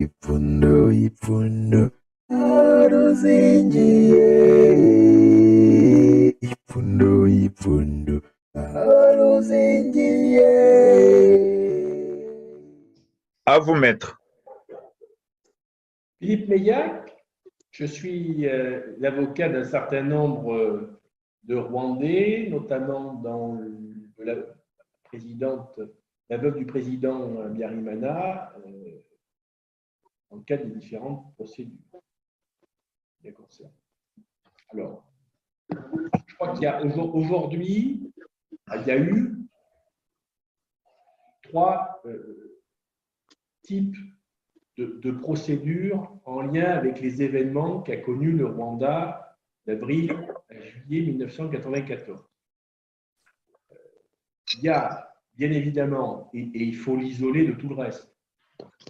Ipfundo, ipfundo, aruzingiye. Ipfundo, ipfundo, aruzingiye. À vous, maître. Philippe Meillac, je suis l'avocat d'un certain nombre de Rwandais, notamment dans la présidente, la veuve du président Habyarimana, dans le cadre des différentes procédures. Alors, je crois qu'il y a aujourd'hui, il y a eu trois types de procédures en lien avec les événements qu'a connus le Rwanda d'avril à juillet 1994. Il y a bien évidemment, et il faut l'isoler de tout le reste,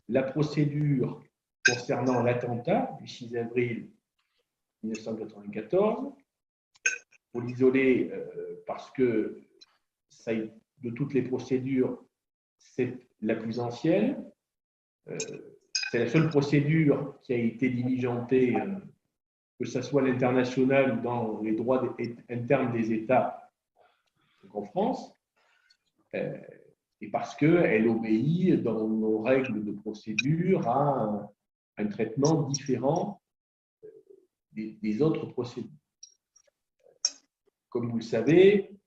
la procédure concernant l'attentat du 6 avril 1994. Il faut l'isoler parce que ça, de toutes les procédures, c'est la plus ancienne. C'est la seule procédure qui a été diligentée, que ce soit à l'international ou dans les droits internes des États, donc en France, et parce qu'elle obéit dans nos règles de procédure à un traitement différent des autres procédures. Comme vous le savez,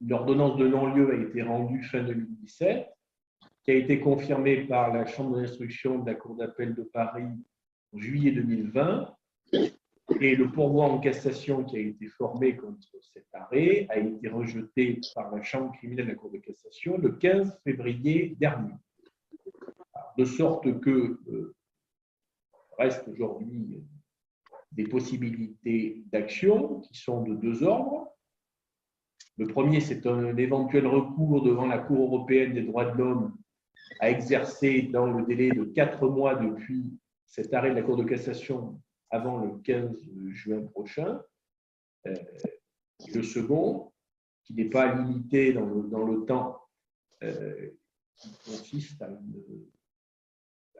une ordonnance de non-lieu a été rendue fin 2017, qui a été confirmée par la Chambre d'instruction de la Cour d'appel de Paris en juillet 2020, et le pourvoi en cassation qui a été formé contre cet arrêt a été rejeté par la Chambre criminelle de la Cour de cassation le 15 février dernier. De sorte que reste aujourd'hui des possibilités d'action qui sont de deux ordres. Le premier, c'est un éventuel recours devant la Cour européenne des droits de l'homme à exercer dans le délai de 4 mois depuis cet arrêt de la Cour de cassation avant le 15 juin prochain. Le second, qui n'est pas limité dans le temps, qui consiste à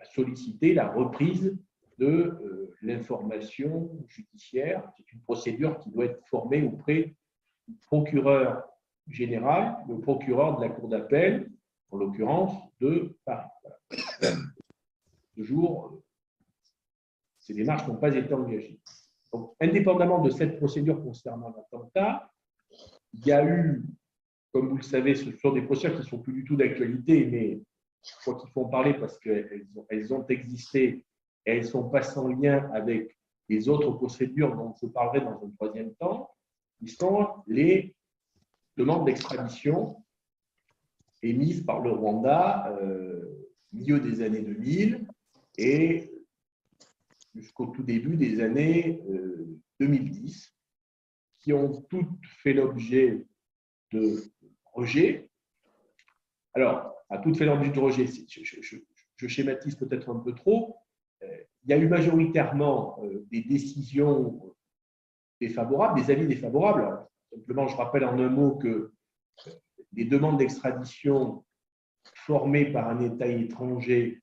solliciter la reprise de l'information judiciaire. C'est une procédure qui doit être formée auprès du procureur général, le procureur de la Cour d'appel, en l'occurrence de Paris. Toujours, ces démarches n'ont pas été engagées. Donc, indépendamment de cette procédure concernant l'attentat, il y a eu, comme vous le savez, ce sont des procédures qui ne sont plus du tout d'actualité, mais je crois qu'il faut en parler parce qu'elles ont existé et elles ne sont pas sans lien avec les autres procédures dont je parlerai dans un troisième temps, qui sont les demandes d'extradition émises par le Rwanda milieu des années 2000 et jusqu'au tout début des années 2010, qui ont toutes fait l'objet de rejet. Alors, à toutes fait l'objet de rejet, je schématise peut-être un peu trop. Il y a eu majoritairement des décisions défavorables, des avis défavorables. Alors, simplement, je rappelle en un mot que les demandes d'extradition formées par un État étranger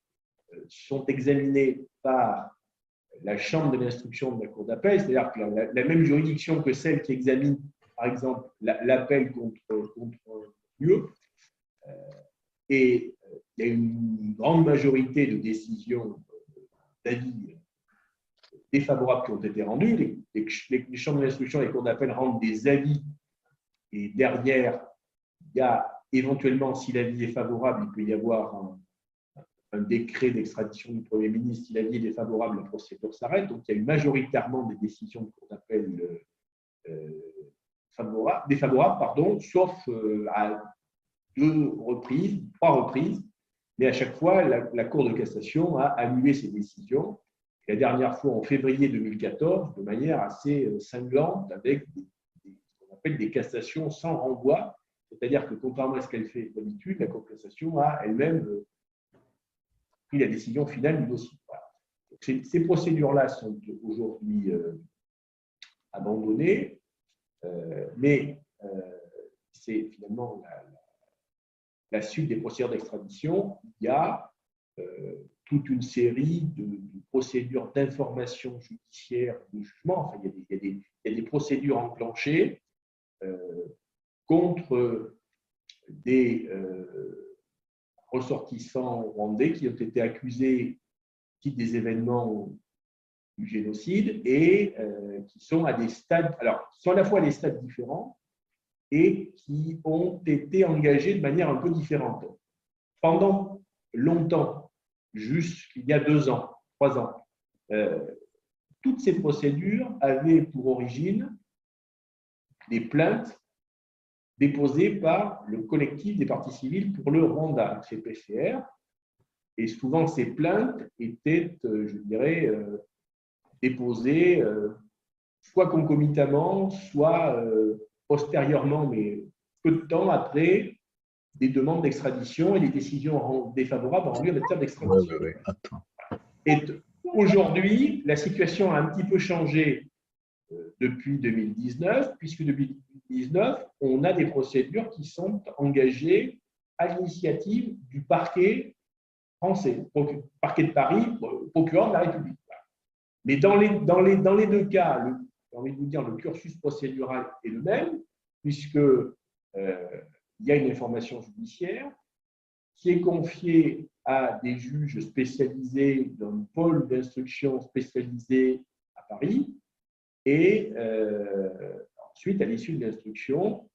sont examinées par la chambre de l'instruction de la Cour d'appel, c'est-à-dire que la même juridiction que celle qui examine, par exemple, l'appel contre l'UE. Et il y a une grande majorité de décisions d'avis défavorables qui ont été rendues. Les chambres de l'instruction et les cours d'appel rendent des avis et derrière, il y a éventuellement, si l'avis est favorable, il peut y avoir un décret d'extradition du Premier ministre. Si l'avis est défavorable, la procédure s'arrête. Donc, il y a eu majoritairement des décisions de cour d'appel défavorables, sauf à 3 reprises. Mais à chaque fois, la Cour de cassation a annulé ces décisions. La dernière fois, en février 2014, de manière assez cinglante, avec ce qu'on appelle des cassations sans renvoi. C'est-à-dire que, contrairement à ce qu'elle fait d'habitude, la Cour de cassation a elle-même pris la décision finale du dossier. Voilà. Donc, ces procédures-là sont aujourd'hui abandonnées, mais c'est finalement la suite des procédures d'extradition. Il y a toute une série de procédures d'information judiciaire, de jugement. Enfin, il y a des procédures enclenchées contre des ressortissants rwandais qui ont été accusés des événements du génocide et qui sont à des stades, alors, sont à la fois à des stades différents et qui ont été engagés de manière un peu différente. Pendant longtemps, jusqu'il y a 2 ans, 3 ans, toutes ces procédures avaient pour origine des plaintes déposées par le collectif des parties civiles pour le Rwanda, CPCR, et souvent ces plaintes étaient, je dirais, déposées soit concomitamment, soit postérieurement, mais peu de temps après des demandes d'extradition et des décisions défavorables rendues en matière d'extradition. Ouais. Attends. Et aujourd'hui, la situation a un petit peu changé depuis 2019, puisque depuis 2019, on a des procédures qui sont engagées à l'initiative du parquet français, parquet de Paris, procureur de la République. Mais dans les 2 cas, j'ai envie de vous dire, le cursus procédural est le même, puisque il y a une information judiciaire qui est confiée à des juges spécialisés d'un pôle d'instruction spécialisé à Paris. Et ensuite, à l'issue de l'instruction,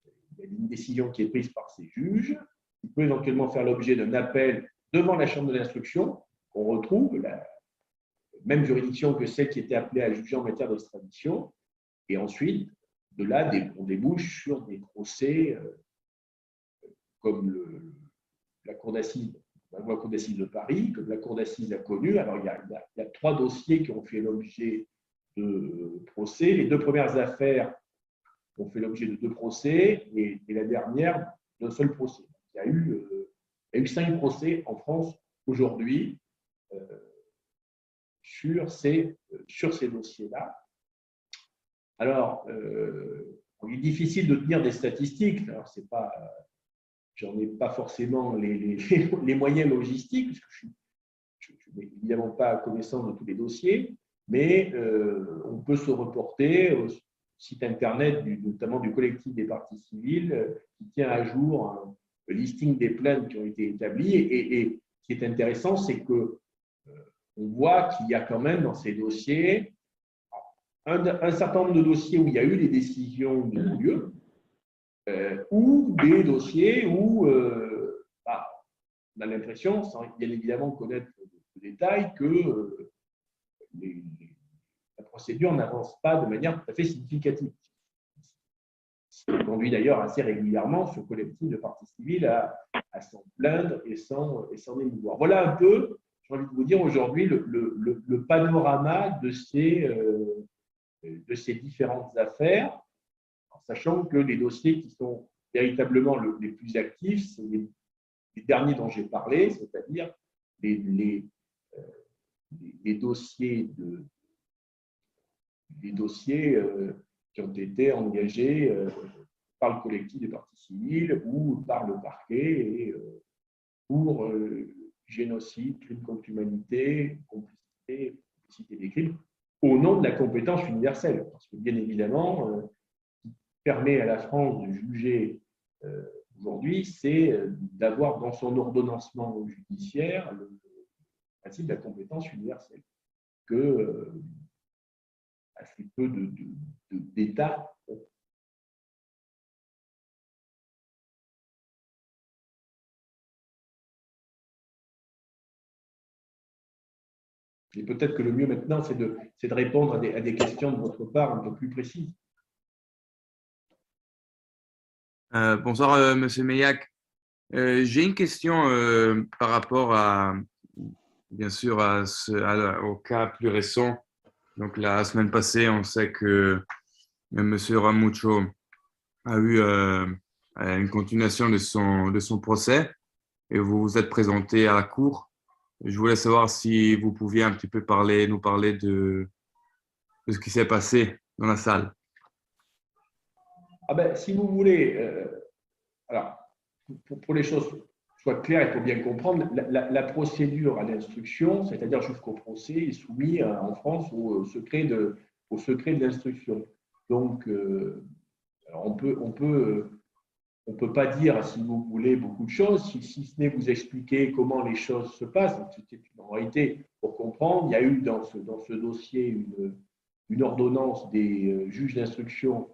il y a une décision qui est prise par ces juges, qui peut éventuellement faire l'objet d'un appel devant la chambre de l'instruction. On retrouve la même juridiction que celle qui était appelée à juger en matière d'extradition. Et ensuite, de là, on débouche sur des procès comme la Cour d'assises, la Cour d'assises de Paris, comme la Cour d'assises a connu. Alors, il y a 3 dossiers qui ont fait l'objet de procès. Les 2 premières affaires ont fait l'objet de 2 procès et la dernière d'un seul procès. Il y a eu 5 procès en France aujourd'hui sur ces dossiers-là. Alors, il est difficile de tenir des statistiques. Alors, c'est pas, j'en ai pas forcément les moyens logistiques, parce que je n'ai évidemment pas connaissance de tous les dossiers, mais on peut se reporter au site internet notamment du collectif des parties civiles qui tient à jour le listing des plaintes qui ont été établies. Et ce qui est intéressant, c'est que on voit qu'il y a quand même dans ces dossiers un certain nombre de dossiers où il y a eu des décisions de lieu, ou des dossiers où on a l'impression, sans bien évidemment connaître le détail, que la procédure n'avance pas de manière tout à fait significative. Ce qui conduit d'ailleurs assez régulièrement ce collectif de parties civiles à s'en plaindre et s'en émouvoir. Voilà un peu, j'ai envie de vous dire aujourd'hui, le panorama de ces différentes affaires, en sachant que les dossiers qui sont véritablement les plus actifs, c'est les derniers dont j'ai parlé, c'est-à-dire les dossiers qui ont été engagés par le collectif des parties civiles ou par le parquet pour génocide, crime contre l'humanité, complicité des crimes, au nom de la compétence universelle. Parce que, bien évidemment, ce qui permet à la France de juger aujourd'hui, c'est d'avoir dans son ordonnancement judiciaire le principe de la compétence universelle, que assez peu d'États ont. Et peut-être que le mieux maintenant, c'est de répondre à des questions de votre part un peu plus précises. Bonsoir, Monsieur Meillac. J'ai une question par rapport bien sûr, au cas plus récent. Donc, la semaine passée, on sait que Monsieur Ramucho a eu une continuation de son procès et vous vous êtes présenté à la cour. Je voulais savoir si vous pouviez un petit peu nous parler de ce qui s'est passé dans la salle. Si vous voulez, alors, pour les choses soit clair, il faut bien comprendre, la procédure à l'instruction, c'est-à-dire jusqu'au procès, est soumise en France au secret de l'instruction. Donc, alors on peut pas dire, si vous voulez, beaucoup de choses, si ce n'est vous expliquer comment les choses se passent. En réalité, pour comprendre, il y a eu dans ce dossier une ordonnance des juges d'instruction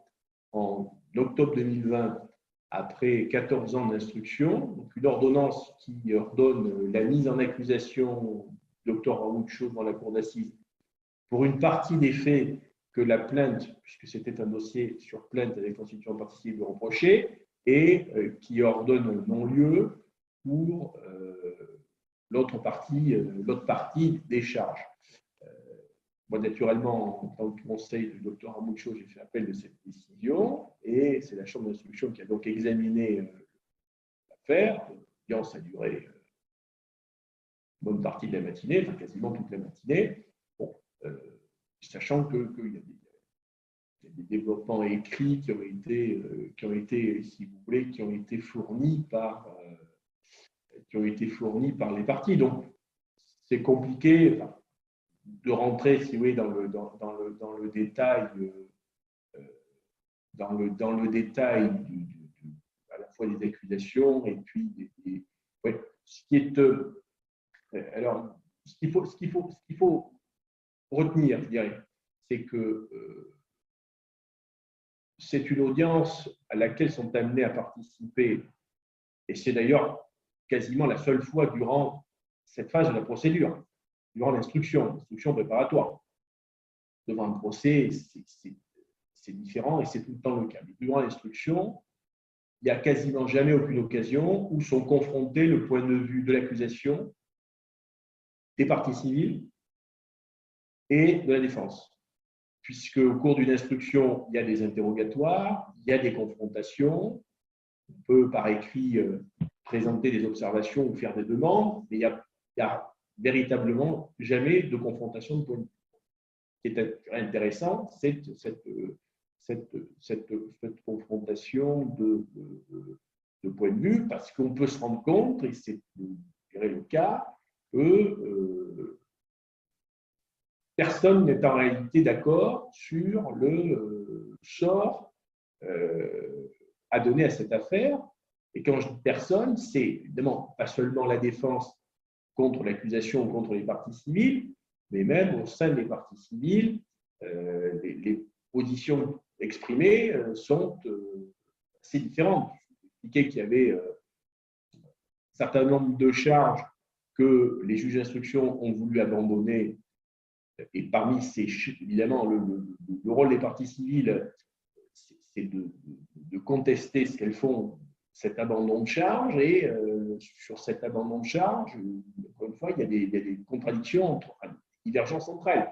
en octobre 2020, après 14 ans d'instruction, donc une ordonnance qui ordonne la mise en accusation du docteur Raoult-Chaud devant la cour d'assises pour une partie des faits que la plainte, puisque c'était un dossier sur plainte avec constitution de partie civile reprochée, et qui ordonne non-lieu pour l'autre partie des charges. Moi, naturellement, en tant que conseil du docteur Raoult-Chaud, j'ai fait appel de cette décision et c'est la chambre d'instruction qui a donc examiné l'affaire. L'audience a duré une bonne partie de la matinée, enfin quasiment toute la matinée, bon, sachant qu'il y a des développements écrits qui ont été, si vous voulez, qui ont été fournis par les parties. Donc, c'est compliqué de rentrer, si vous voulez, dans le détail, dans le détail à la fois des accusations et puis ouais, ce qui est alors ce qu'il faut retenir, je dirais, c'est que c'est une audience à laquelle sont amenés à participer, et c'est d'ailleurs quasiment la seule fois durant cette phase de la procédure, durant l'instruction préparatoire. Devant un procès, c'est différent et c'est tout le temps le cas. Mais durant l'instruction, il n'y a quasiment jamais aucune occasion où sont confrontés le point de vue de l'accusation, des parties civiles et de la défense. Puisque au cours d'une instruction, il y a des interrogatoires, il y a des confrontations, on peut par écrit présenter des observations ou faire des demandes, mais il y a véritablement jamais de confrontation de point de vue. Ce qui est intéressant, c'est cette confrontation de point de vue, parce qu'on peut se rendre compte, et c'est le cas, que personne n'est en réalité d'accord sur le sort à donner à cette affaire. Et quand je dis personne, c'est évidemment pas seulement la défense contre l'accusation ou contre les parties civiles, mais même au sein des parties civiles, les positions exprimées sont assez différentes. Je expliquais qu'il y avait un certain nombre de charges que les juges d'instruction ont voulu abandonner, et parmi ces, évidemment, le rôle des parties civiles, c'est de contester ce qu'elles font, cet abandon de charge, et sur cet abandon de charge, encore une fois, il y a des contradictions, des divergences entre elles.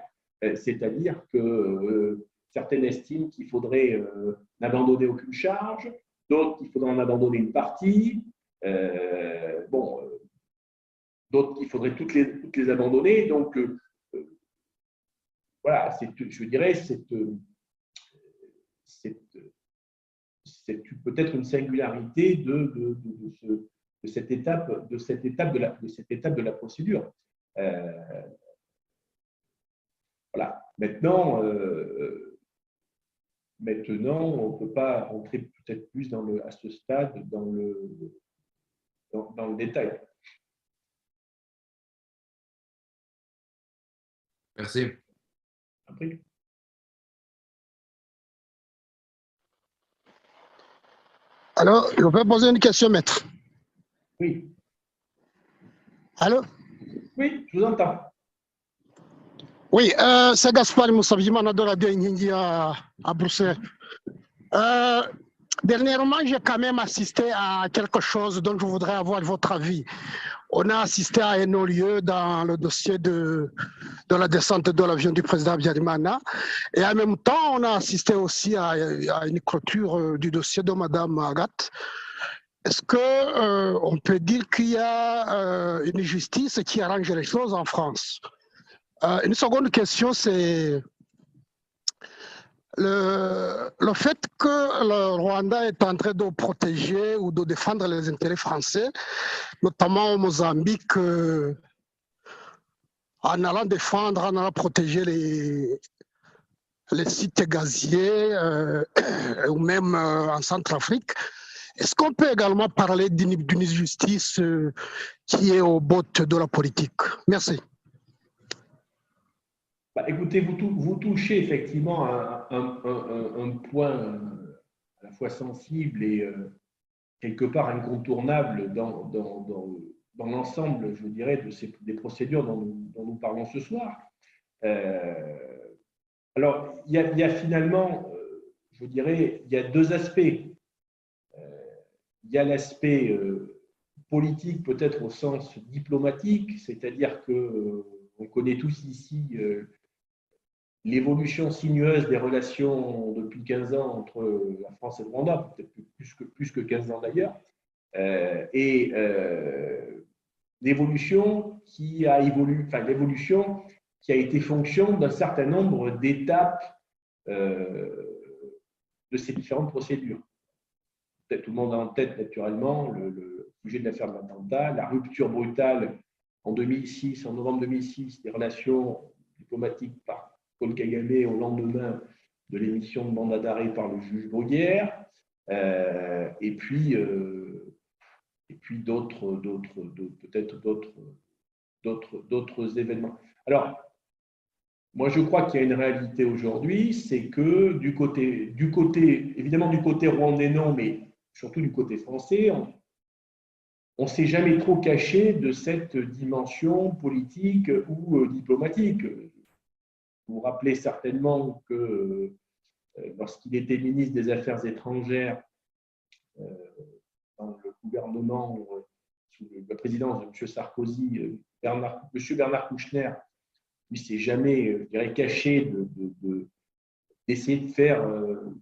C'est-à-dire que certaines estiment qu'il faudrait n'abandonner aucune charge, d'autres qu'il faudrait en abandonner une partie, d'autres qu'il faudrait toutes les abandonner. Donc, voilà, je dirais, c'est peut-être une singularité de cette étape de la procédure. Voilà. Maintenant, on ne peut pas rentrer peut-être plus à ce stade dans le détail. Merci. Après. Alors, je peux poser une question, maître? Oui. Allô? Oui, je vous entends. Oui, c'est Gaspard Moussabjimana de Radio Inyindi à Bruxelles. Dernièrement, j'ai quand même assisté à quelque chose dont je voudrais avoir votre avis. On a assisté à un non-lieu dans le dossier de la descente de l'avion du président Habyarimana. Et en même temps, on a assisté aussi à une clôture du dossier de Mme Agathe. Est-ce qu'on peut dire qu'il y a une justice qui arrange les choses en France? Une seconde question, c'est Le fait que le Rwanda est en train de protéger ou de défendre les intérêts français, notamment au Mozambique, en allant défendre, en allant protéger les sites gaziers ou même en Centrafrique, est-ce qu'on peut également parler d'une justice qui est au bout de la politique? Merci. Écoutez, vous touchez effectivement un point à la fois sensible et quelque part incontournable dans l'ensemble, je dirais, des procédures dont nous parlons ce soir. Alors, il y a finalement, je dirais, il y a deux aspects. Il y a l'aspect politique, peut-être au sens diplomatique, c'est-à-dire que on connaît tous ici l'évolution sinueuse des relations depuis 15 ans entre la France et le Rwanda, peut-être plus que 15 ans d'ailleurs, et l'évolution qui a été fonction d'un certain nombre d'étapes de ces différentes procédures. Peut-être tout le monde a en tête naturellement le sujet de l'affaire de l'attentat, la rupture brutale en novembre 2006, des relations diplomatiques par Paul Kagame au lendemain de l'émission de mandat d'arrêt par le juge Bruguière, et puis peut-être d'autres événements. Alors, moi, je crois qu'il y a une réalité aujourd'hui, c'est que du côté rwandais, non, mais surtout du côté français, on ne s'est jamais trop caché de cette dimension politique ou diplomatique. Vous vous rappelez certainement que lorsqu'il était ministre des Affaires étrangères dans le gouvernement sous la présidence de M. Sarkozy, M. Bernard Kouchner, il ne s'est jamais, je dirais, caché d'essayer de faire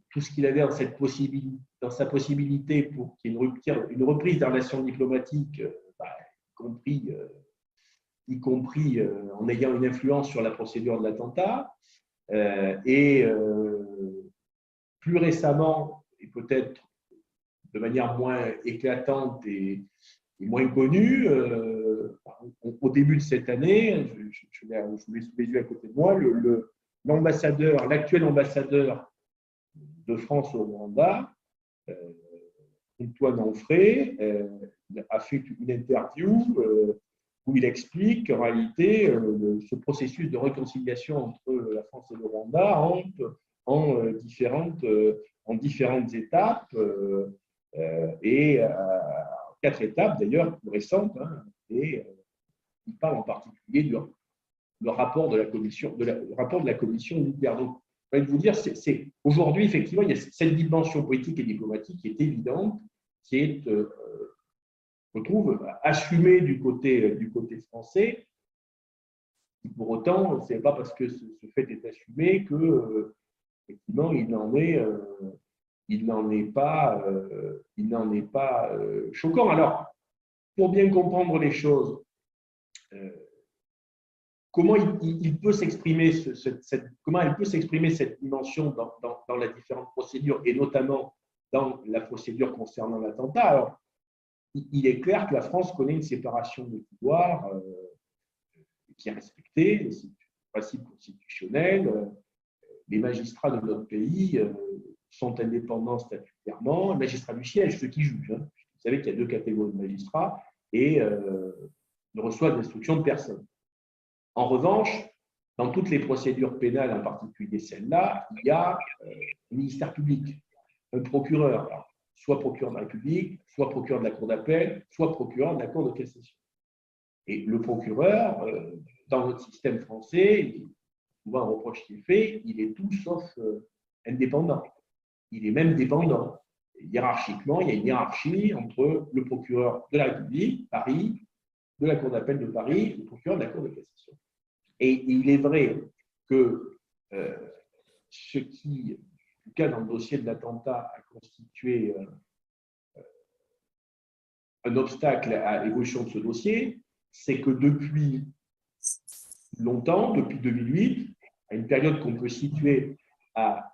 tout ce qu'il avait dans sa possibilité pour qu'il y ait une reprise des relations diplomatiques, y compris en ayant une influence sur la procédure de l'attentat. Et plus récemment, et peut-être de manière moins éclatante et moins connue, au début de cette année, je l'ai sous les yeux à côté de moi, l'actuel ambassadeur de France au Rwanda, Antoine Onfray, a fait une interview où il explique qu'en réalité, ce processus de réconciliation entre la France et le Rwanda entre en différentes étapes et 4 étapes d'ailleurs plus récentes. Et il parle en particulier du rapport de la commission, Nucléaire. Donc, je vais vous dire, aujourd'hui, effectivement, il y a cette dimension politique et diplomatique qui est évidente, qui est, je trouve, assumée du côté français. Pour autant, ce n'est pas parce que ce fait est assumé que, effectivement, il n'en est pas choquant. Alors, pour bien comprendre les choses, comment il peut s'exprimer comment elle peut s'exprimer cette dimension dans les différentes procédures et notamment dans la procédure concernant l'attentat. Alors, il est clair que la France connaît une séparation des pouvoirs qui est respectée, c'est un principe constitutionnel. Les magistrats de notre pays sont indépendants statutairement, les magistrats du siège, ceux qui jugent. Vous savez qu'il y a 2 catégories de magistrats et ne reçoivent d'instruction de personne. En revanche, dans toutes les procédures pénales, en particulier celle-là, il y a un ministère public, un procureur, soit procureur de la République, soit procureur de la Cour d'appel, soit procureur de la Cour de cassation. Et le procureur, dans notre système français, souvent un reproche qui est fait, il est tout sauf indépendant. Il est même dépendant. Et hiérarchiquement, il y a une hiérarchie entre le procureur de la République, Paris, de la Cour d'appel de Paris, et le procureur de la Cour de cassation. Et il est vrai que ce qui, en tout cas dans le dossier de l'attentat, a constitué un obstacle à l'évolution de ce dossier, c'est que depuis longtemps, depuis 2008, à une période qu'on peut situer à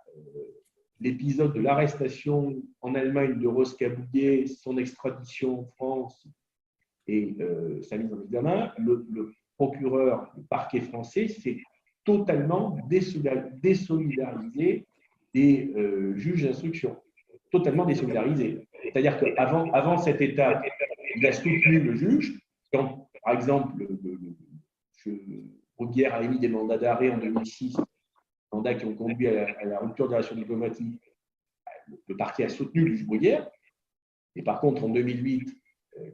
l'épisode de l'arrestation en Allemagne de Rose Kabougué, son extradition en France et sa mise en examen, le procureur du parquet français s'est totalement désolidarisé des juges d'instruction. Totalement désolidarisé. C'est-à-dire qu'avant cette étape, il a soutenu le juge. Quand, par exemple, Bruguière a émis des mandats d'arrêt en 2006, mandats qui ont conduit à la rupture des relations diplomatiques, le parquet a soutenu le juge Bruguière. Et par contre, en 2008,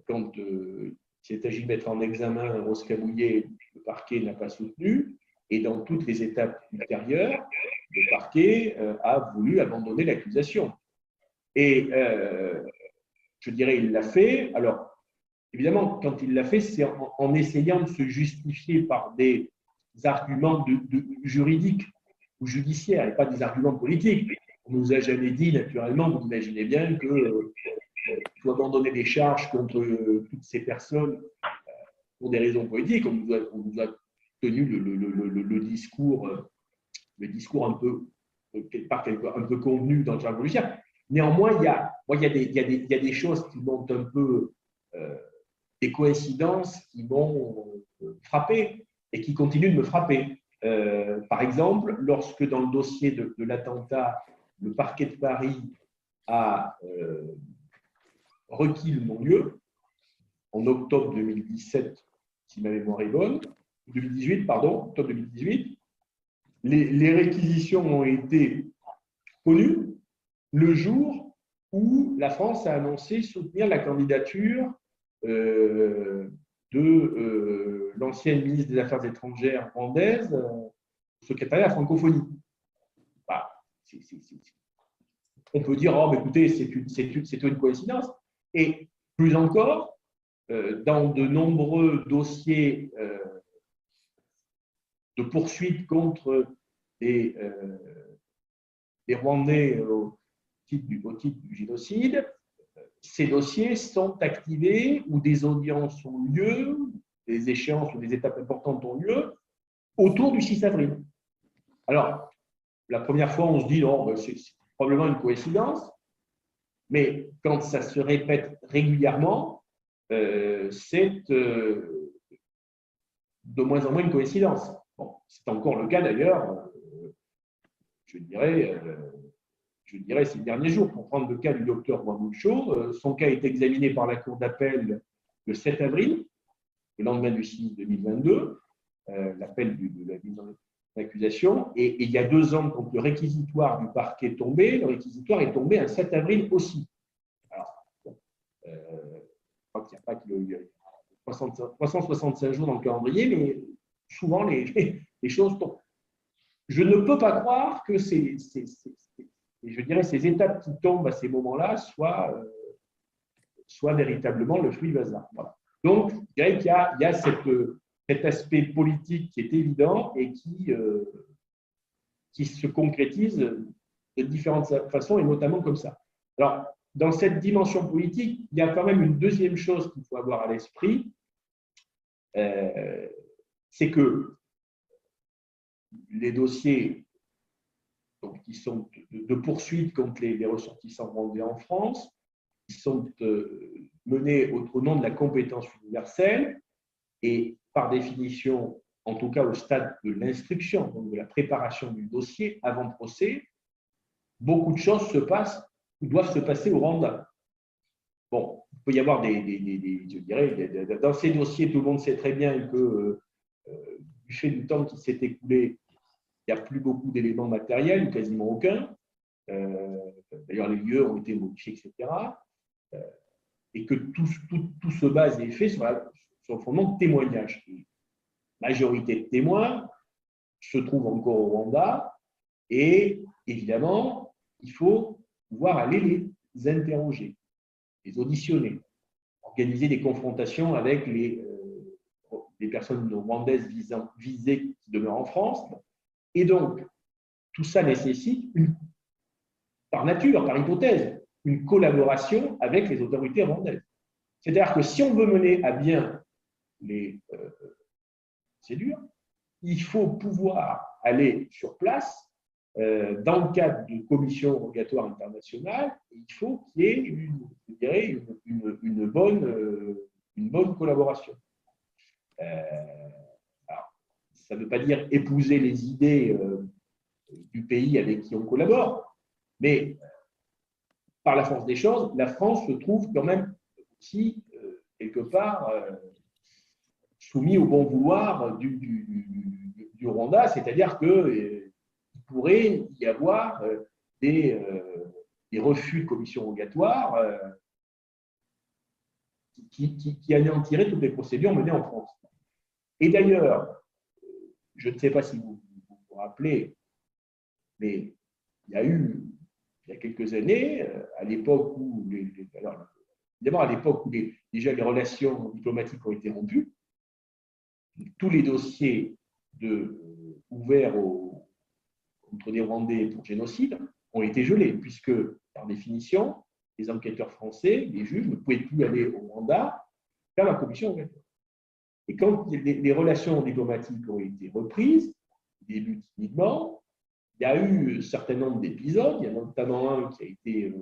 quand il s'est agi de mettre en examen Rose Kabougué, le parquet n'a pas soutenu. Et dans toutes les étapes ultérieures, le parquet a voulu abandonner l'accusation. Et je dirais, il l'a fait. Alors, évidemment, quand il l'a fait, c'est en essayant de se justifier par des arguments juridiques ou judiciaires et pas des arguments politiques. On ne nous a jamais dit, naturellement, vous imaginez bien qu'il faut abandonner des charges contre toutes ces personnes pour des raisons politiques. On nous a tenu le discours un peu, quelque part, un peu convenu dans le jargon judiciaire. Néanmoins, il y a des choses qui m'ont un peu, des coïncidences qui m'ont frappé et qui continuent de me frapper. Par exemple, lorsque dans le dossier de l'attentat, le parquet de Paris a requis le non-lieu, en octobre 2017, si ma mémoire est bonne, 2018, pardon, octobre 2018, les réquisitions ont été connues le jour où la France a annoncé soutenir la candidature de l'ancienne ministre des Affaires étrangères rwandaise au secrétariat à la francophonie. Bah, on peut dire, oh, mais écoutez, c'est une coïncidence. Et plus encore, dans de nombreux dossiers de poursuite contre des Rwandais au titre du génocide, ces dossiers sont activés ou des audiences ont lieu, des échéances ou des étapes importantes ont lieu autour du 6 avril. Alors, la première fois, on se dit, oh, c'est probablement une coïncidence, mais quand ça se répète régulièrement, c'est de moins en moins une coïncidence. Bon, c'est encore le cas d'ailleurs, je dirais ces derniers jours. Pour prendre le cas du docteur Wamboucho, son cas est examiné par la Cour d'appel le 7 avril, le lendemain du 6 2022, l'appel de la mise en accusation. Et il y a 2 ans, quand le réquisitoire du parquet est tombé, le réquisitoire est tombé un 7 avril aussi. Alors, je crois qu'il n'y a pas que 365 jours dans le calendrier, mais souvent les choses tombent. Je ne peux pas croire que ces étapes qui tombent à ces moments-là soient véritablement le fruit du hasard. Voilà. Donc, je dirais qu'il y a cet aspect politique qui est évident et qui se concrétise de différentes façons, et notamment comme ça. Alors, dans cette dimension politique, il y a quand même une deuxième chose qu'il faut avoir à l'esprit, c'est que les dossiers qui sont de poursuite contre les ressortissants rwandais en France, qui sont menés au nom de la compétence universelle et par définition, en tout cas au stade de l'instruction, donc de la préparation du dossier avant procès, beaucoup de choses se passent ou doivent se passer au Rwanda. Bon, il peut y avoir je dirais, dans ces dossiers, tout le monde sait très bien que du fait du temps qui s'est écoulé, il n'y a plus beaucoup d'éléments matériels, ou quasiment aucun. D'ailleurs, les lieux ont été modifiés, etc. Et que tout se base et est fait sur le fondement de témoignages. La majorité de témoins se trouvent encore au Rwanda et évidemment, il faut pouvoir aller les interroger, les auditionner, organiser des confrontations avec les personnes rwandaises visées qui demeurent en France. Et donc, tout ça nécessite, par nature, par hypothèse, une collaboration avec les autorités rwandaises. C'est-à-dire que si on veut mener à bien les procédures, il faut pouvoir aller sur place dans le cadre de commissions rogatoires internationales, il faut qu'il y ait une bonne collaboration. Alors, ça ne veut pas dire épouser les idées du pays avec qui on collabore, mais par la force des choses, la France se trouve quand même aussi, quelque part, soumis au bon vouloir du Rwanda, c'est-à-dire qu'il pourrait y avoir des refus de commission rogatoire qui anéantiraient toutes les procédures menées en France. Et d'ailleurs, je ne sais pas si vous vous rappelez, mais il y a eu, il y a quelques années, à l'époque où, évidemment, à l'époque où déjà les relations diplomatiques ont été rompues, tous les dossiers ouverts contre des Rwandais pour génocide ont été gelés, puisque, par définition, les enquêteurs français, les juges, ne pouvaient plus aller au Rwanda faire la commission rogatoire. Et quand les relations diplomatiques ont été reprises, début timidement, il y a eu un certain nombre d'épisodes, il y en a notamment un qui a été,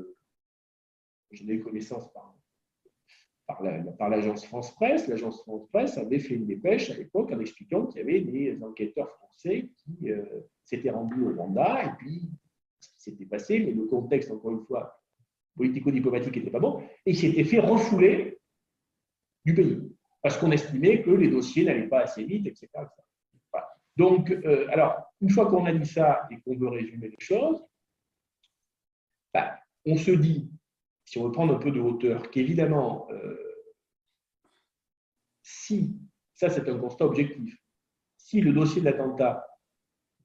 j'en ai eu connaissance par l'agence France Presse. L'agence France Presse avait fait une dépêche à l'époque en expliquant qu'il y avait des enquêteurs français qui s'étaient rendus au Rwanda, et puis ce qui s'était passé, mais le contexte, encore une fois, politico-diplomatique n'était pas bon, et il s'était fait refouler du pays, parce qu'on estimait que les dossiers n'allaient pas assez vite, etc. Voilà. Donc, alors, une fois qu'on a dit ça et qu'on veut résumer les choses, on se dit, si on veut prendre un peu de hauteur, qu'évidemment, si, ça c'est un constat objectif, si le dossier de l'attentat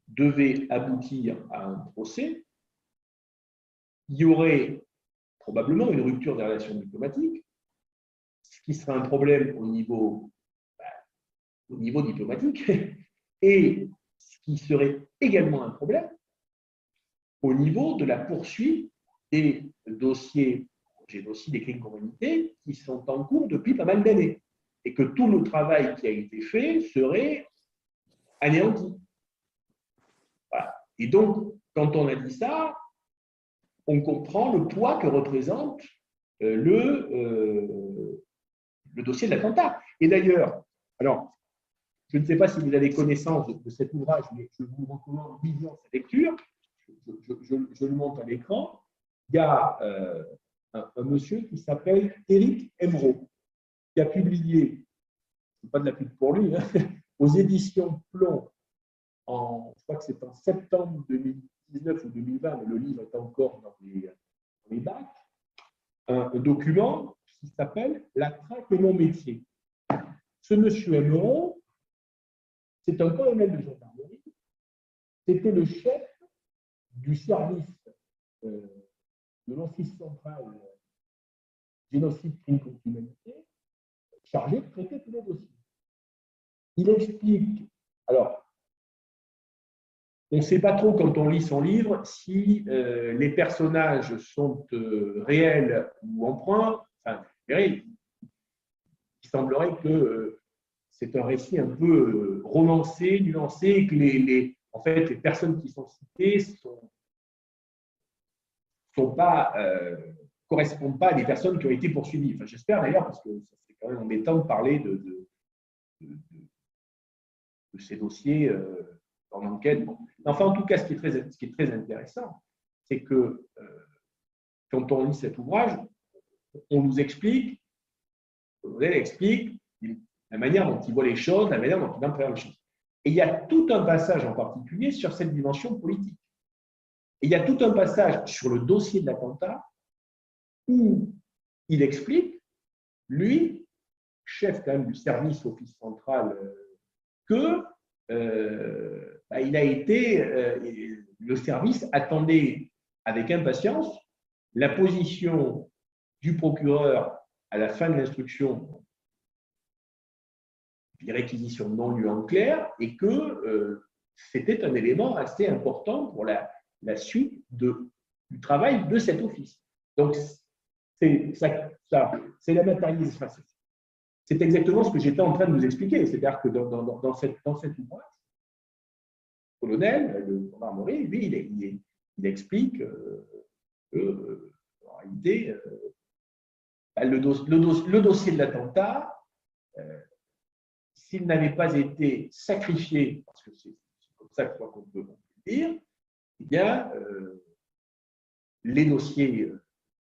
devait aboutir à un procès, il y aurait probablement une rupture des relations diplomatiques, ce qui serait un problème au niveau diplomatique, et ce qui serait également un problème au niveau de la poursuite des dossiers génocide et crimes contre l'humanité qui sont en cours depuis pas mal d'années, et que tout le travail qui a été fait serait anéanti. Voilà. Et donc, quand on a dit ça, on comprend le poids que représente le dossier de l'attentat. Et d'ailleurs, alors, je ne sais pas si vous avez connaissance de cet ouvrage, mais je vous recommande vivement sa lecture. Je le montre à l'écran. Il y a un monsieur qui s'appelle Éric Emeraud, qui a publié, ce n'est pas de la pub pour lui, hein, aux éditions Plomb, je crois que c'est en septembre 2019 ou 2020, mais le livre est encore dans les bacs, un document qui s'appelle « La traque est mon métier ». Ce monsieur Emeraud, c'est un colonel de gendarmerie, c'était le chef du service de l'Office central génocide crime contre l'humanité, chargé de traiter tous les dossiers. Il explique, alors, on ne sait pas trop quand on lit son livre si les personnages sont réels ou emprunts. Enfin, il semblerait que c'est un récit un peu romancé, nuancé, et que en fait, les personnes qui sont citées correspondent pas à des personnes qui ont été poursuivies. Enfin, j'espère d'ailleurs, parce que c'est quand même embêtant de parler de ces dossiers en enquête. Bon. Enfin, en tout cas, ce qui est très intéressant, c'est que quand on lit cet ouvrage, on nous explique, le modèle explique la manière dont il voit les choses, la manière dont il appréhende les choses. Et il y a tout un passage en particulier sur cette dimension politique. Et il y a tout un passage sur le dossier de l'attentat où il explique, lui, chef quand même du service Office central, que il a été, le service attendait avec impatience la position du procureur à la fin de l'instruction, des réquisitions non lues en clair, et que c'était un élément assez important pour la suite du travail de cet office. Donc, c'est la matérialisation. C'est exactement ce que j'étais en train de vous expliquer. C'est-à-dire que dans cet ouvrage, colonel de gendarmerie, lui, il explique que, en réalité, le dossier de l'attentat, s'il n'avait pas été sacrifié, parce que c'est comme ça qu'on peut le dire, eh bien, les dossiers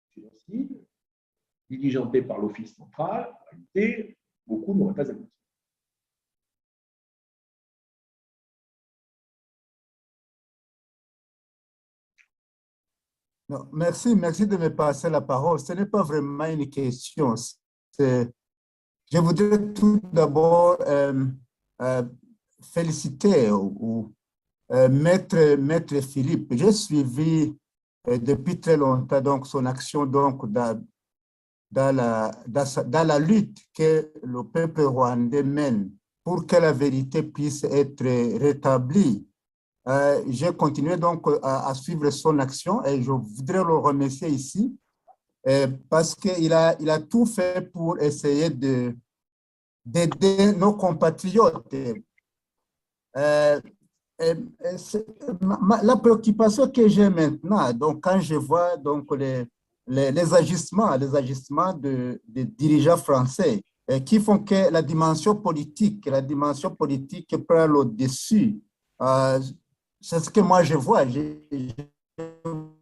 génocides, diligentés par l'Office central, en réalité, beaucoup n'auraient pas abouti. Non, merci, merci de me passer la parole. Ce n'est pas vraiment une question. Je voudrais tout d'abord féliciter Maître Philippe. J'ai suivi depuis très longtemps donc, son action donc, dans la lutte que le peuple rwandais mène pour que la vérité puisse être rétablie. J'ai continué donc à suivre son action et je voudrais le remercier ici parce qu'il a tout fait pour essayer d'aider nos compatriotes. La préoccupation que j'ai maintenant, donc quand je vois donc les agissements des dirigeants français qui font que la dimension politique prend le dessus. C'est ce que moi je vois. Je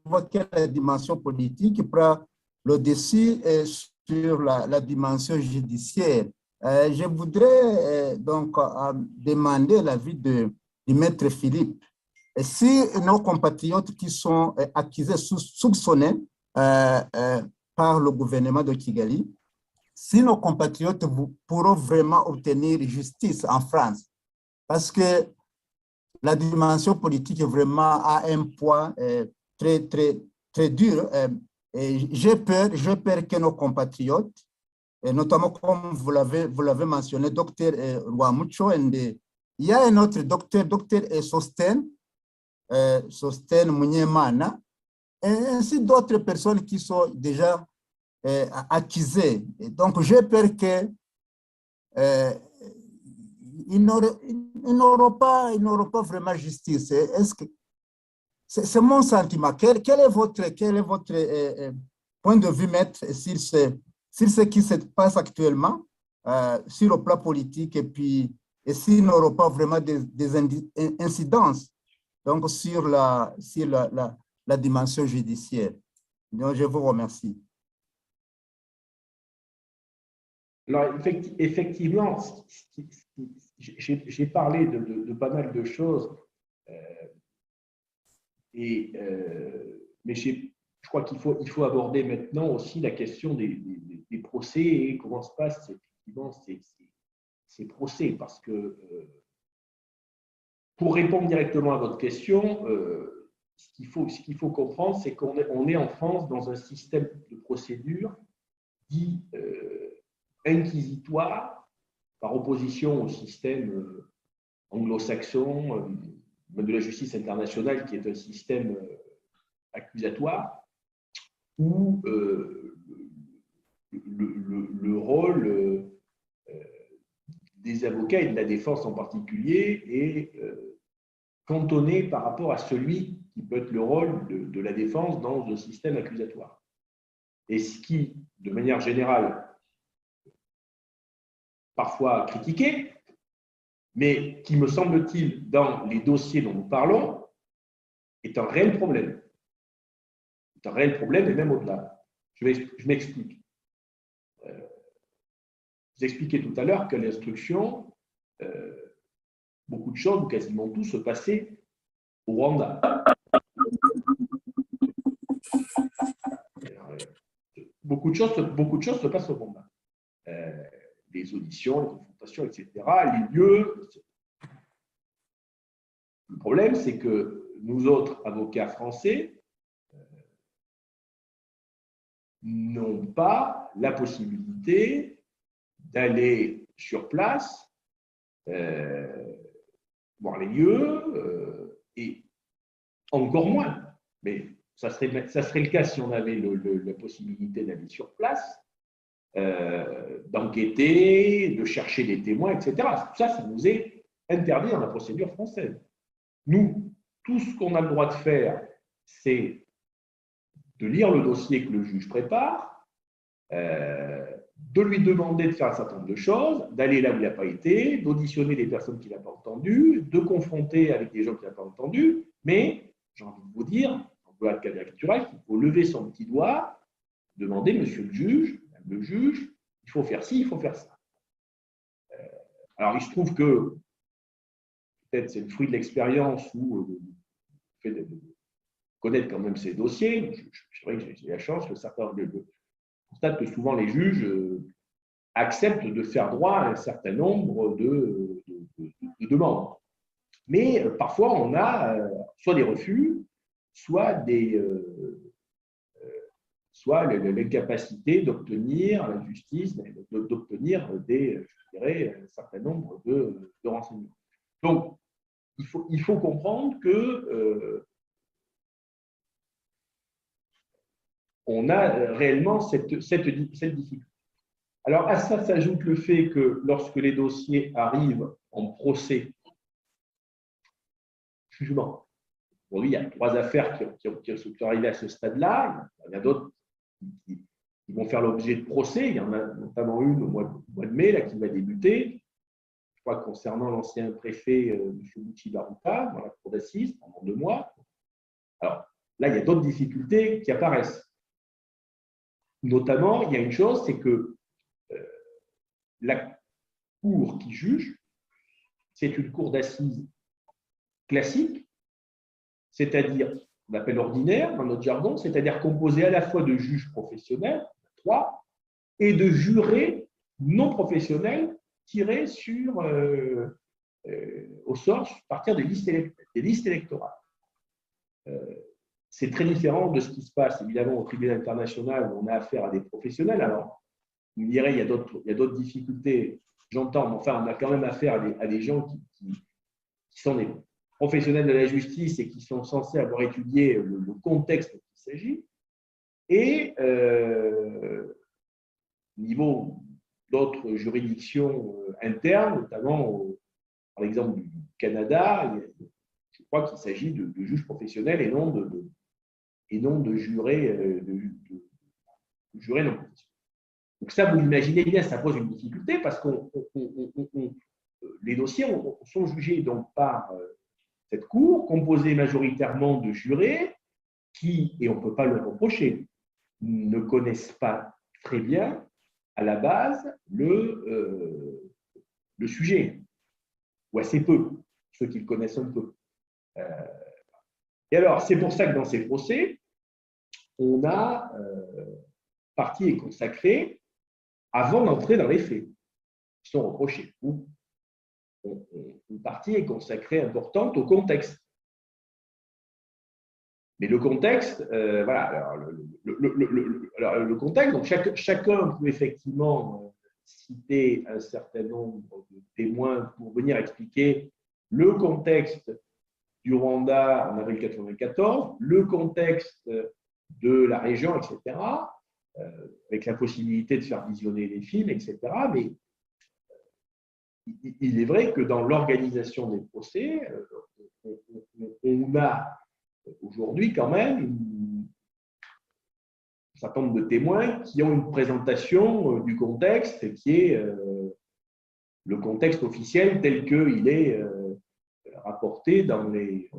vois que la dimension politique prend le dessus sur la dimension judiciaire. Je voudrais donc demander l'avis du Maître Philippe. Et si nos compatriotes qui sont accusés, soupçonnés par le gouvernement de Kigali, si nos compatriotes pourront vraiment obtenir justice en France, parce que la dimension politique vraiment a un poids très, très, très dur. Et j'ai peur que nos compatriotes, et notamment comme vous l'avez mentionné, docteur Rwamucho, il y a un autre docteur Sosten Munyemana, et ainsi d'autres personnes qui sont déjà accusées. Et donc, j'ai peur que ils n'auront pas vraiment justice. Est-ce que c'est mon sentiment? Quel est votre point de vue, maître, sur ce qui se passe actuellement sur le plan politique et s'il n'aura pas vraiment des incidences donc sur la dimension judiciaire? Donc, je vous remercie. Alors, effectivement, j'ai parlé de pas mal de choses, mais je crois qu'il faut aborder maintenant aussi la question des procès et comment se passent effectivement ces procès. Parce que, pour répondre directement à votre question, ce qu'il faut comprendre, c'est qu'on est en France dans un système de procédure dit inquisitoire, par opposition au système anglo-saxon de la justice internationale, qui est un système accusatoire, où le rôle des avocats et de la défense en particulier est cantonné par rapport à celui qui peut être le rôle de la défense dans un système accusatoire. Et ce qui, de manière générale, parfois critiqué, mais qui, me semble-t-il, dans les dossiers dont nous parlons, est un réel problème. C'est un réel problème, et même au-delà. Je m'explique. Je vous expliquais tout à l'heure que l'instruction, beaucoup de choses, ou quasiment tout, se passait au Rwanda. Beaucoup de choses se passent au Rwanda. Les auditions, les confrontations, etc., les lieux. Le problème, c'est que nous autres avocats français n'ont pas la possibilité d'aller sur place, voir les lieux, et encore moins, mais ça serait le cas si on avait la possibilité d'aller sur place, d'enquêter, de chercher des témoins, etc. Tout ça, ça nous est interdit dans la procédure française. Nous, tout ce qu'on a le droit de faire, c'est de lire le dossier que le juge prépare, de lui demander de faire un certain nombre de choses, d'aller là où il n'a pas été, d'auditionner des personnes qu'il n'a pas entendues, de confronter avec des gens qu'il n'a pas entendus, mais j'ai envie de vous dire, en cas de caricatural, qu'il faut lever son petit doigt, demander, monsieur le juge, madame le juge, il faut faire ci, il faut faire ça. Alors, il se trouve que, peut-être c'est le fruit de l'expérience ou le fait de connaître quand même ces dossiers, c'est vrai que j'ai la chance que certains constate que souvent les juges acceptent de faire droit à un certain nombre de demandes. Mais parfois, on a soit des refus, soit l'incapacité d'obtenir la justice, d'obtenir je dirais, un certain nombre de renseignements. Donc, il faut comprendre que on a réellement cette difficulté. Alors, à ça s'ajoute le fait que lorsque les dossiers arrivent en procès, jugement, bon, il y a 3 affaires qui sont arrivées à ce stade-là, il y en a d'autres qui vont faire l'objet de procès, il y en a notamment une au mois de mai là, qui va débuter, je crois concernant l'ancien préfet M. Bouchi Baruta, dans la cour d'assises pendant 2 mois. Alors, là, il y a d'autres difficultés qui apparaissent. Notamment, il y a une chose, c'est que la cour qui juge, c'est une cour d'assises classique, c'est-à-dire, on appelle ordinaire dans notre jargon, c'est-à-dire composée à la fois de juges professionnels, 3, et de jurés non professionnels tirés au sort à partir des listes électorales. C'est très différent de ce qui se passe évidemment au tribunal international où on a affaire à des professionnels. Alors, vous me direz, il y a d'autres difficultés, j'entends, mais enfin, on a quand même affaire à des gens qui sont des professionnels de la justice et qui sont censés avoir étudié le contexte dont il s'agit. Et au niveau d'autres juridictions internes, notamment par exemple du Canada, je crois qu'il s'agit de juges professionnels et non de jurés non professionnels. Donc ça, vous l'imaginez bien, ça pose une difficulté parce que les dossiers sont jugés donc par cette cour, composée majoritairement de jurés qui, et on ne peut pas le reprocher, ne connaissent pas très bien à la base le sujet, ou assez peu, ceux qui le connaissent un peu. Et alors, c'est pour ça que dans ces procès, on a partie est consacrée avant d'entrer dans les faits qui sont reprochés. Une partie est consacrée importante au contexte. Mais le contexte, voilà, alors le contexte, donc chacun peut effectivement citer un certain nombre de témoins pour venir expliquer le contexte du Rwanda en avril 1994, le contexte de la région, etc., avec la possibilité de faire visionner les films, etc. Mais il est vrai que dans l'organisation des procès, on a aujourd'hui quand même un certain nombre de témoins qui ont une présentation du contexte qui est le contexte officiel tel qu'il est rapporté dans les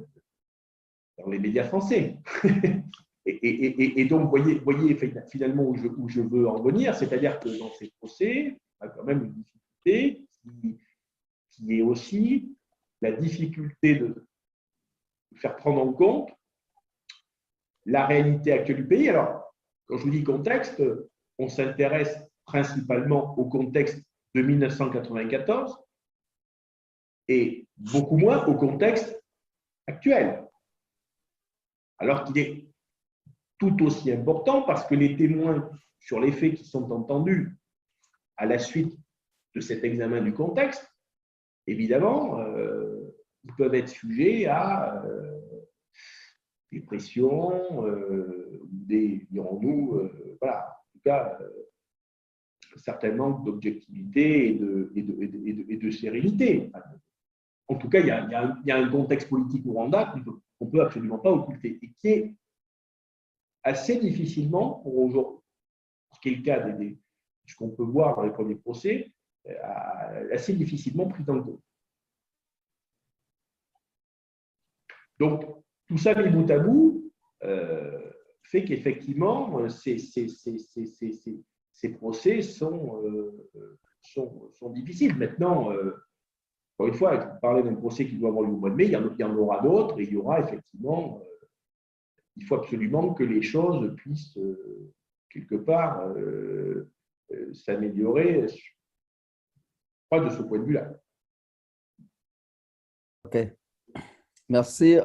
médias français. Et donc, voyez finalement où je veux en venir, c'est-à-dire que dans ces procès, on a quand même une difficulté qui est aussi la difficulté de faire prendre en compte la réalité actuelle du pays. Alors, quand je vous dis contexte, on s'intéresse principalement au contexte de 1994 et beaucoup moins au contexte actuel. Alors qu'il est tout aussi important parce que les témoins sur les faits qui sont entendus à la suite de cet examen du contexte, évidemment, ils peuvent être sujets à des pressions, dirons-nous, voilà, en tout cas, certainement d'objectivité et de sérénité. en tout cas, il y a un contexte politique au Rwanda qu'on ne peut absolument pas occulter et qui est assez difficilement, pour aujourd'hui, ce qui est le cas de ce qu'on peut voir dans les premiers procès, assez difficilement pris en compte. Donc, tout ça mis bout à bout fait qu'effectivement, ces procès sont difficiles. Maintenant, encore une fois, vous parlez d'un procès qui doit avoir lieu au mois de mai, il y en aura d'autres et il y aura effectivement, il faut absolument que les choses puissent quelque part s'améliorer, pas de ce point de vue-là. OK. Merci.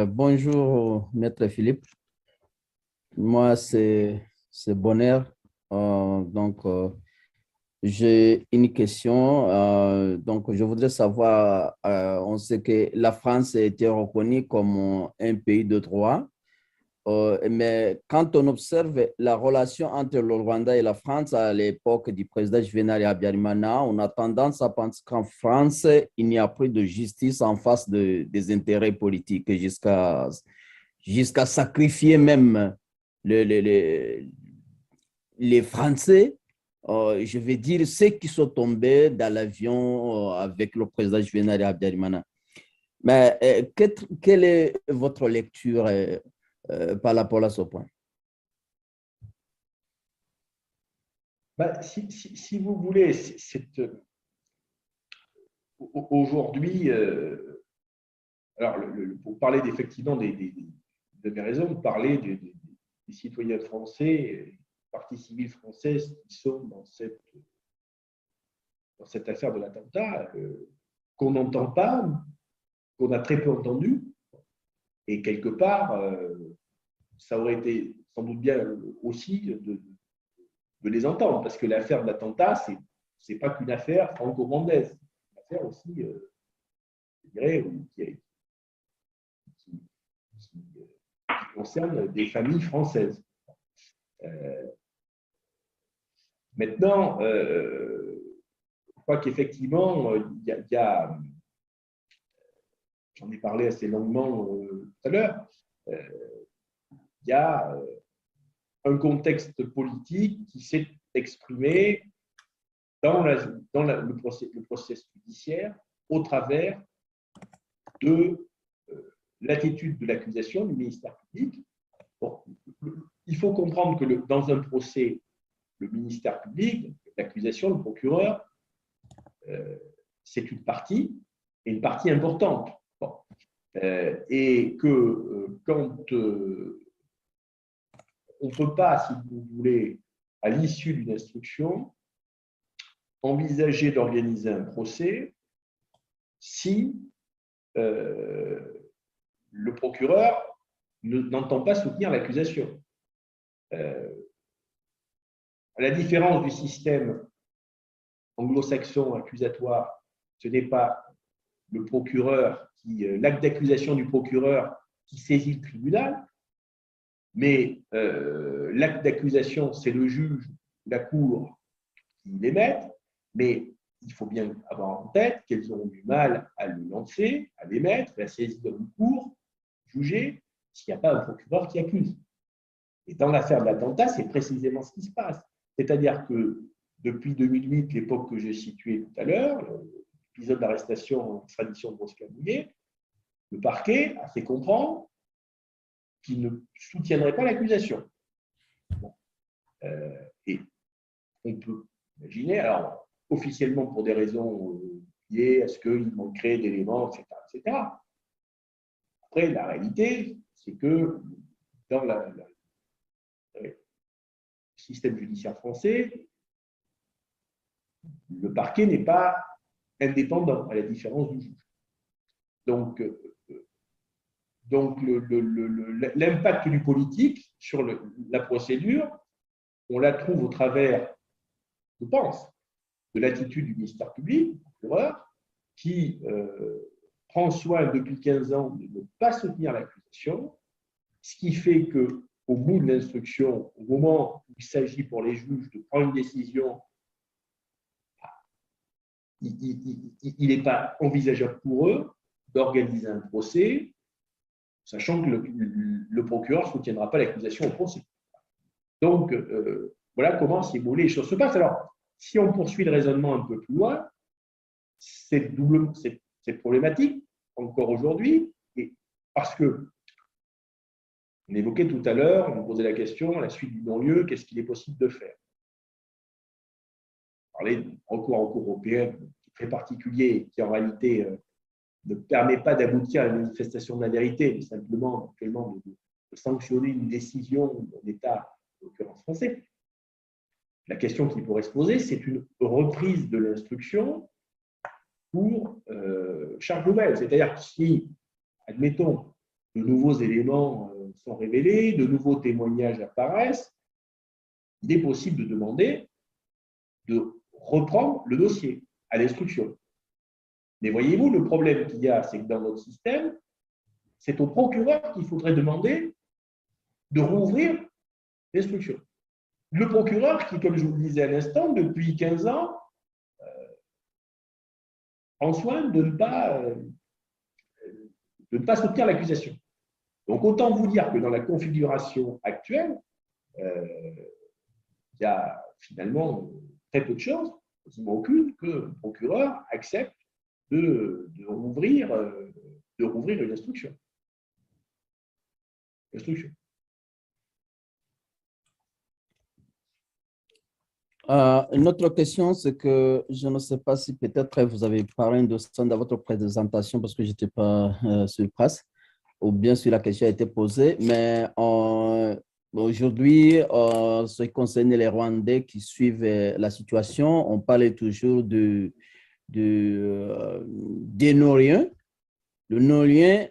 Bonjour, Maître Philippe. Moi, c'est Bonheur. J'ai une question. Donc, je voudrais savoir, on sait que la France a été reconnue comme un pays de droit. Mais quand on observe la relation entre le Rwanda et la France à l'époque du président Juvenal Habyarimana, on a tendance à penser qu'en France, il n'y a plus de justice en face des intérêts politiques jusqu'à sacrifier même les Français. Je vais dire ceux qui sont tombés dans l'avion avec le président Juvenal Habyarimana. Mais quelle est votre lecture par rapport à ce point? Si vous voulez, aujourd'hui, alors pour parler effectivement de mes raisons, vous parlez des citoyens français, partie civile française qui sont dans cette affaire de l'attentat, qu'on n'entend pas, qu'on a très peu entendu, et quelque part, ça aurait été sans doute bien aussi de les entendre, parce que l'affaire de l'attentat, ce n'est pas qu'une affaire franco-rwandaise, c'est une affaire aussi, je dirais, qui concerne des familles françaises. Maintenant, je crois qu'effectivement, il y a, j'en ai parlé assez longuement tout à l'heure, il y a un contexte politique qui s'est exprimé dans le processus judiciaire au travers de l'attitude de l'accusation du ministère public. Bon, il faut comprendre que dans un procès, le ministère public, l'accusation, le procureur, c'est une partie, et une partie importante. Bon. Et que quand on ne peut pas, si vous voulez, à l'issue d'une instruction, envisager d'organiser un procès si le procureur n'entend pas soutenir l'accusation. À la différence du système anglo-saxon accusatoire, ce n'est pas le procureur l'acte d'accusation du procureur qui saisit le tribunal, mais l'acte d'accusation, c'est le juge, la cour qui l'émettent, mais il faut bien avoir en tête qu'elles auront du mal à le lancer, à l'émettre, à saisir une cour, juger, s'il n'y a pas un procureur qui accuse. Et dans l'affaire de l'attentat, c'est précisément ce qui se passe. C'est-à-dire que depuis 2008, l'époque que j'ai située tout à l'heure, l'épisode d'arrestation en extradition de Bosca-Bouillet, le parquet a fait comprendre qu'il ne soutiendrait pas l'accusation. Bon. Et on peut imaginer, alors officiellement pour des raisons liées à ce qu'il manquerait d'éléments, etc., etc. Après, la réalité, c'est que dans le système judiciaire français, le parquet n'est pas indépendant, à la différence du juge. Donc l'impact du politique sur la procédure, on la trouve au travers, je pense, de l'attitude du ministère public, du procureur, qui prend soin depuis 15 ans de ne pas soutenir l'accusation, ce qui fait qu'au bout de l'instruction, au moment où il s'agit pour les juges de prendre une décision, il n'est pas envisageable pour eux d'organiser un procès, sachant que le procureur ne soutiendra pas l'accusation au procès. Donc, voilà comment, si vous voulez, les choses se passent. Alors, si on poursuit le raisonnement un peu plus loin, c'est problématique encore aujourd'hui, parce que on évoquait tout à l'heure, on me posait la question, à la suite du non-lieu, qu'est-ce qu'il est possible de faire? On parlait d'un recours en Cour européenne qui est très particulier, qui en réalité ne permet pas d'aboutir à la manifestation de la vérité, mais simplement éventuellement de sanctionner une décision d'un État, en l'occurrence français. La question qui pourrait se poser, c'est une reprise de l'instruction pour charge nouvelle. C'est-à-dire si, admettons, de nouveaux éléments sont révélés, de nouveaux témoignages apparaissent, il est possible de demander de reprendre le dossier à l'instruction. Mais voyez-vous, le problème qu'il y a, c'est que dans notre système, c'est au procureur qu'il faudrait demander de rouvrir l'instruction. Le procureur qui, comme je vous le disais à l'instant, depuis 15 ans, prend soin de ne pas soutenir l'accusation. Donc, autant vous dire que dans la configuration actuelle, il y a finalement très peu de chances, quasiment aucune, que le procureur accepte de rouvrir une instruction. Une autre question, c'est que je ne sais pas si peut-être vous avez parlé de ça dans votre présentation parce que je n'étais pas sur place, ou bien si la question a été posée, mais aujourd'hui, ce qui concerne les Rwandais qui suivent la situation, on parlait toujours des non-liens. Le non-lien,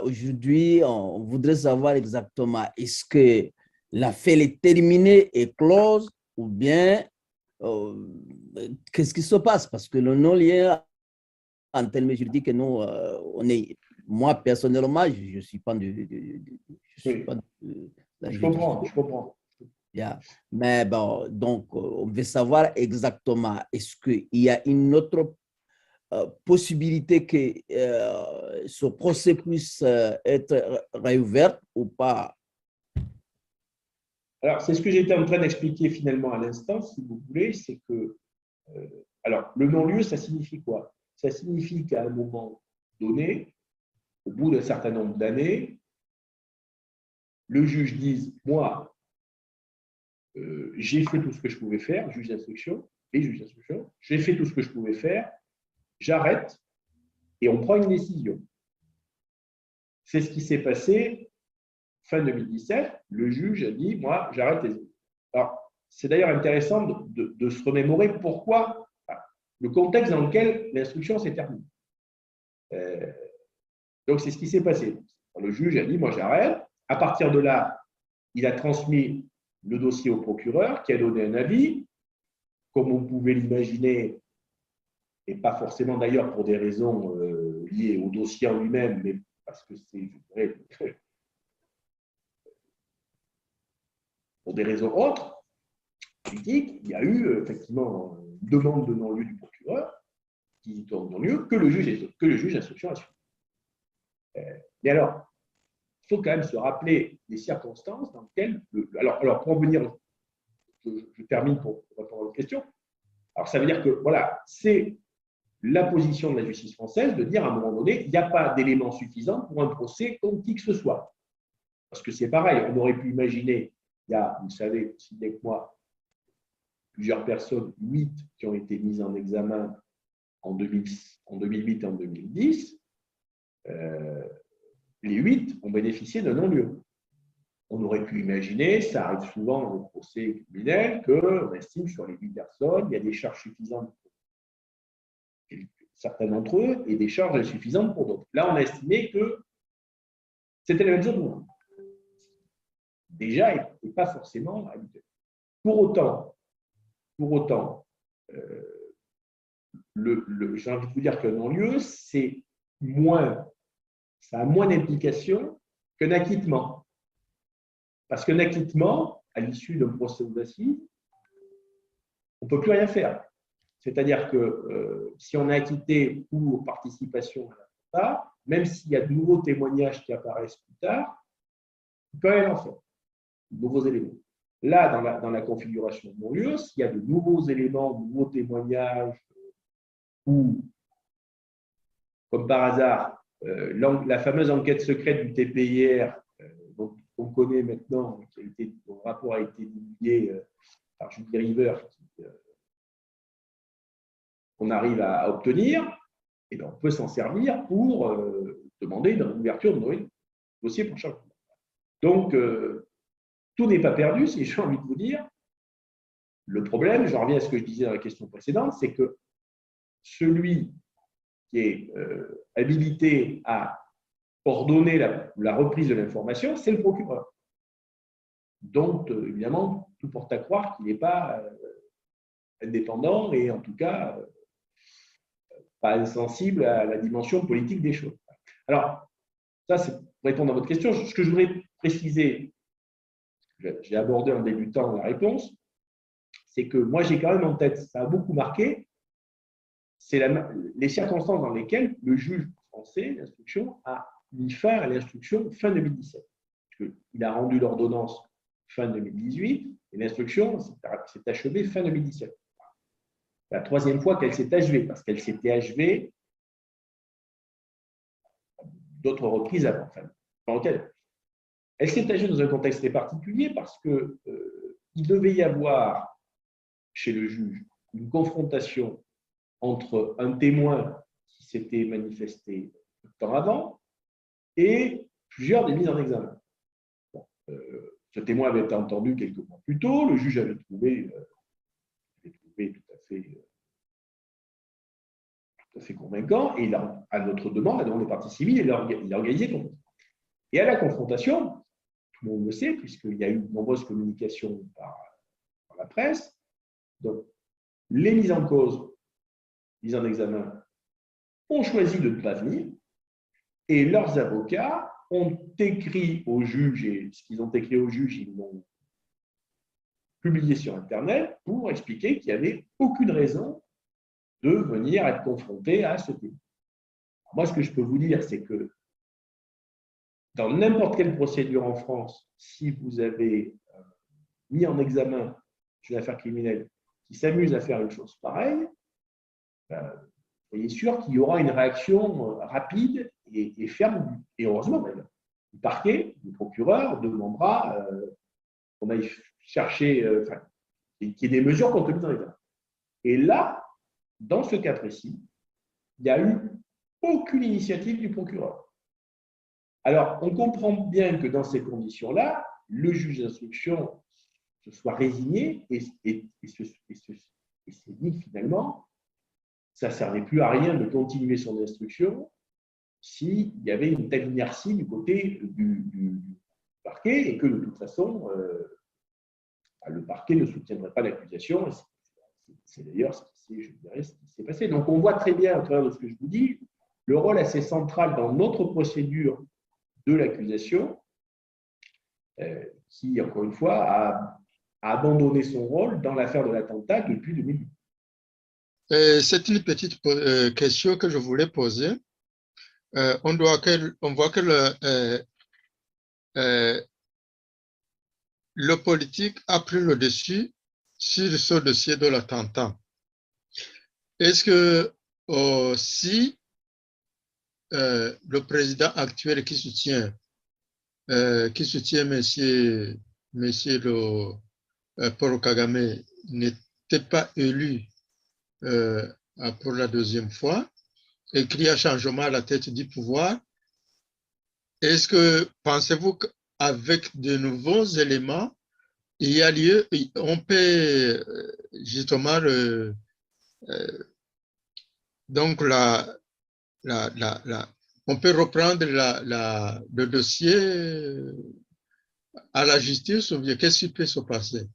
aujourd'hui, on voudrait savoir exactement est-ce que l'affaire est terminée et close ou bien qu'est-ce qui se passe? Parce que le non-lien, en termes juridiques, nous, moi, personnellement, je ne suis pas je comprends. Yeah. Mais bon, donc, on veut savoir exactement, est-ce qu'il y a une autre possibilité que ce procès puisse être réouvert ou pas? Alors, c'est ce que j'étais en train d'expliquer finalement à l'instant, si vous voulez, c'est que, alors, le non-lieu, ça signifie quoi? Ça signifie qu'à un moment donné, au bout d'un certain nombre d'années, le juge dise, moi, j'ai fait tout ce que je pouvais faire, juge d'instruction, j'ai fait tout ce que je pouvais faire, j'arrête et on prend une décision. C'est ce qui s'est passé fin 2017. Le juge a dit, moi, j'arrête les études. Alors, c'est d'ailleurs intéressant de se remémorer pourquoi, le contexte dans lequel l'instruction s'est terminée. Donc, c'est ce qui s'est passé. Le juge a dit, moi, j'arrête. À partir de là, il a transmis le dossier au procureur qui a donné un avis. Comme vous pouvez l'imaginer, et pas forcément d'ailleurs pour des raisons liées au dossier en lui-même, mais parce que c'est pour des raisons autres, politiques, il y a eu effectivement une demande de non-lieu du procureur qui donne non-lieu que le juge d'instruction a suivi. Mais alors, il faut quand même se rappeler les circonstances dans lesquelles… Alors pour en venir, je termine pour répondre à votre question. Alors, ça veut dire que, voilà, c'est la position de la justice française de dire à un moment donné, il n'y a pas d'éléments suffisants pour un procès contre qui que ce soit. Parce que c'est pareil, on aurait pu imaginer, il y a, vous savez, aussi bien que moi, plusieurs personnes, 8 qui ont été mises en examen en 2008 et en 2010. Les 8 ont bénéficié d'un non-lieu. On aurait pu imaginer, ça arrive souvent dans les procès criminels, qu'on estime sur les 8 personnes, il y a des charges suffisantes pour certains d'entre eux et des charges insuffisantes pour d'autres. Là, on a estimé que c'était la même chose. Déjà, et pas forcément habituel. Pour autant, j'ai envie de vous dire qu'un non-lieu, ça a moins d'implication qu'un acquittement. Parce qu'un acquittement, à l'issue d'un procès d'assises, on ne peut plus rien faire. C'est-à-dire que si on est acquitté pour participation à l'attentat, même s'il y a de nouveaux témoignages qui apparaissent plus tard, il peut y en faire de nouveaux éléments. Là, dans la configuration de non-lieu, s'il y a de nouveaux éléments, de nouveaux témoignages, ou, comme par hasard, la fameuse enquête secrète du TPIR, dont on connaît maintenant, dont le rapport a été divulgué par Julie River, qu'on arrive à obtenir, et bien on peut s'en servir pour demander une ouverture de nos dossiers pour chaque. Donc, tout n'est pas perdu, si j'ai envie de vous dire. Le problème, je reviens à ce que je disais dans la question précédente, c'est que celui qui est habilité à ordonner la reprise de l'information, c'est le procureur. Donc, évidemment, tout porte à croire qu'il n'est pas indépendant et en tout cas pas insensible à la dimension politique des choses. Alors, ça, c'est pour répondre à votre question. Ce que je voudrais préciser, j'ai abordé en débutant la réponse, c'est que moi, j'ai quand même en tête, ça a beaucoup marqué, c'est les circonstances dans lesquelles le juge français d'instruction a mis fin à l'instruction fin 2017. Il a rendu l'ordonnance fin 2018 et l'instruction s'est achevée fin 2017. La troisième fois qu'elle s'est achevée, parce qu'elle s'était achevée d'autres reprises avant. Elle s'est achevée dans un contexte très particulier parce qu'il devait y avoir chez le juge une confrontation entre un témoin qui s'était manifesté peu de temps avant et plusieurs des mises en examen. Bon, ce témoin avait été entendu quelques mois plus tôt, le juge avait trouvé tout à fait convaincant, et à notre demande, à la demande des parties civiles, il a organisé une confrontation. Et à la confrontation, tout le monde le sait, puisqu'il y a eu de nombreuses communications par la presse, donc les mises en cause, mises en examen, ont choisi de ne pas venir, et leurs avocats ont écrit au juge, et ce qu'ils ont écrit au juge, ils l'ont publié sur Internet pour expliquer qu'il n'y avait aucune raison de venir être confronté à ce témoin. Moi, ce que je peux vous dire, c'est que dans n'importe quelle procédure en France, si vous avez mis en examen une affaire criminelle qui s'amuse à faire une chose pareille, soyez sûr qu'il y aura une réaction rapide et ferme, et heureusement d'ailleurs. Le parquet, le procureur demandera qu'on aille chercher, qu'il y ait des mesures contenues dans les examens. Et là, dans ce cas précis, il n'y a eu aucune initiative du procureur. Alors, on comprend bien que dans ces conditions-là, le juge d'instruction se soit résigné et s'est dit finalement, ça ne servait plus à rien de continuer son instruction s'il y avait une telle inertie du côté du parquet et que de toute façon, le parquet ne soutiendrait pas l'accusation. C'est d'ailleurs ce qui s'est passé. Donc, on voit très bien, à travers de ce que je vous dis, le rôle assez central dans notre procédure de l'accusation, qui, encore une fois, a abandonné son rôle dans l'affaire de l'attentat depuis 2008. C'est une petite question que je voulais poser. On voit que le politique a pris le dessus sur ce dossier de l'attentat. Est-ce que si le président actuel qui soutient monsieur Paul Kagame n'était pas élu pour la deuxième fois et qu'il y a changement à la tête du pouvoir, est-ce que pensez-vous qu'avec de nouveaux éléments, il y a lieu, on peut justement donc on peut reprendre le dossier à la justice, ou bien qu'est-ce qui peut se passer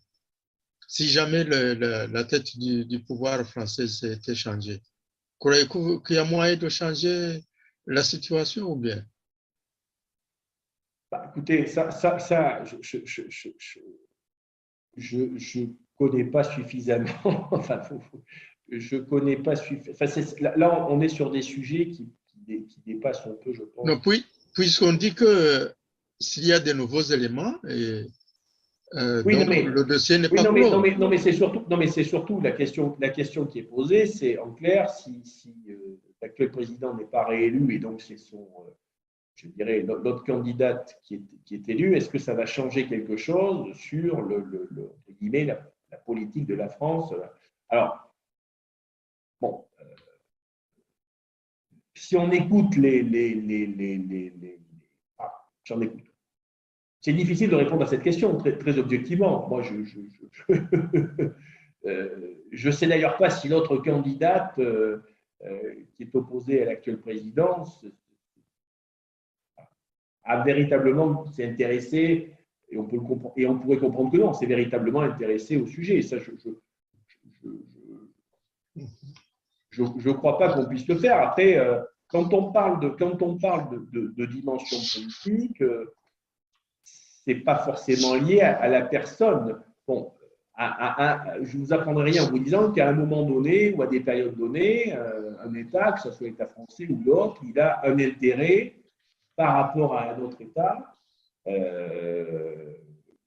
si jamais la tête du pouvoir français s'était changée? Croyez-vous qu'il y a moyen de changer la situation ou bien? Écoutez, je ne connais pas suffisamment, enfin, je connais pas là, on est sur des sujets qui dépassent un peu, je pense. Non, puisqu'on dit que s'il y a de nouveaux éléments, Oui, donc le dossier n'est pas clos. Non, mais c'est surtout la question qui est posée, c'est en clair si l'actuel président n'est pas réélu et donc c'est je dirais, l'autre candidate qui est élue, est-ce que ça va changer quelque chose sur entre guillemets, la politique de la France? Alors, bon, si on écoute j'en écoute. C'est difficile de répondre à cette question très objectivement. Moi, je sais d'ailleurs pas si l'autre candidate qui est opposée à l'actuel président a véritablement s'est intéressé, et on pourrait comprendre que non, s'est véritablement intéressé au sujet. Ça, je crois pas qu'on puisse le faire. Après, quand on parle de dimension politique, c'est pas forcément lié à la personne. Bon, je ne vous apprendrai rien en vous disant qu'à un moment donné ou à des périodes données, un État, que ce soit l'État français ou l'autre, il a un intérêt par rapport à un autre État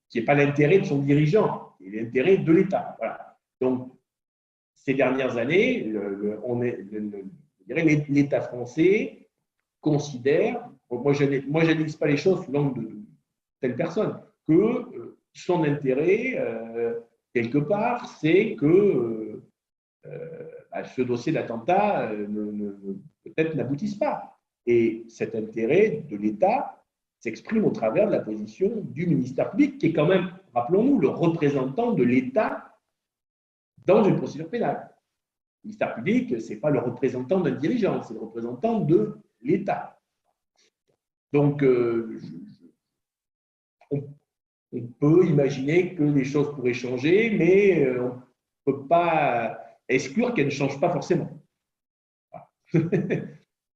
qui n'est pas l'intérêt de son dirigeant, c'est l'intérêt de l'État. Voilà. Donc, ces dernières années, l'État français considère, moi je n'analyse pas les choses sous l'angle de telle personne, que son intérêt, quelque part, c'est que ce dossier d'attentat peut-être n'aboutisse pas. Et cet intérêt de l'État s'exprime au travers de la position du ministère public, qui est quand même, rappelons-nous, le représentant de l'État dans une procédure pénale. Le ministère public, ce n'est pas le représentant d'un dirigeant, c'est le représentant de l'État. Donc, on peut imaginer que les choses pourraient changer, mais on ne peut pas exclure qu'elles ne changent pas forcément.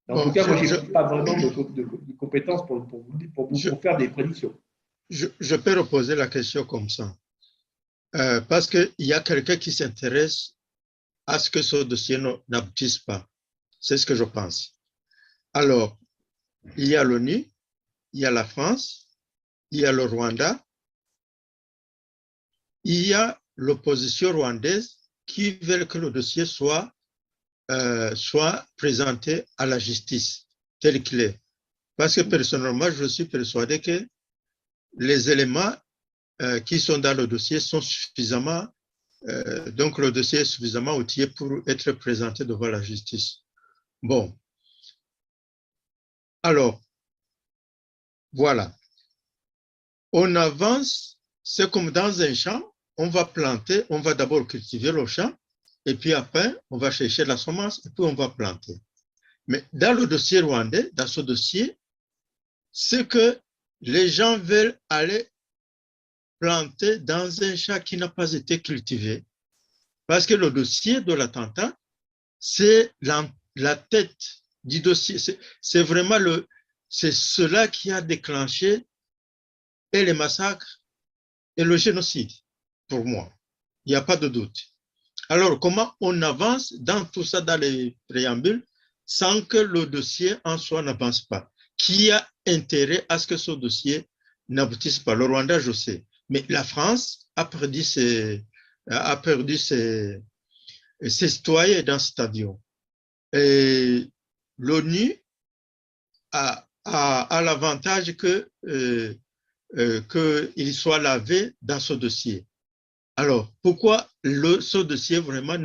En tout cas, moi, je n'ai pas vraiment de compétences pour faire des prédictions. Je peux reposer la question comme ça. Parce qu'il y a quelqu'un qui s'intéresse à ce que ce dossier n'aboutisse pas. C'est ce que je pense. Alors, il y a l'ONU, il y a la France, il y a le Rwanda, il y a l'opposition rwandaise qui veut que le dossier soit présenté à la justice tel qu'il est. Parce que personnellement, je suis persuadé que les éléments qui sont dans le dossier sont suffisamment, donc le dossier est suffisamment outillé pour être présenté devant la justice. Bon. Alors, voilà. On avance, c'est comme dans un champ, on va planter, on va d'abord cultiver le champ, et puis après, on va chercher la semence, et puis on va planter. Mais dans le dossier rwandais, dans ce dossier, c'est que les gens veulent aller planter dans un champ qui n'a pas été cultivé. Parce que le dossier de l'attentat, c'est la tête du dossier. C'est vraiment c'est cela qui a déclenché et les massacres et le génocide, pour moi. Il n'y a pas de doute. Alors, comment on avance dans tout ça, dans les préambules, sans que le dossier en soi n'avance pas? Qui a intérêt à ce que ce dossier n'aboutisse pas? Le Rwanda, je sais. Mais la France a perdu ses citoyens dans cet avion. Et l'ONU a l'avantage qu'il soit lavé dans ce dossier. Alors, pourquoi ce dossier vraiment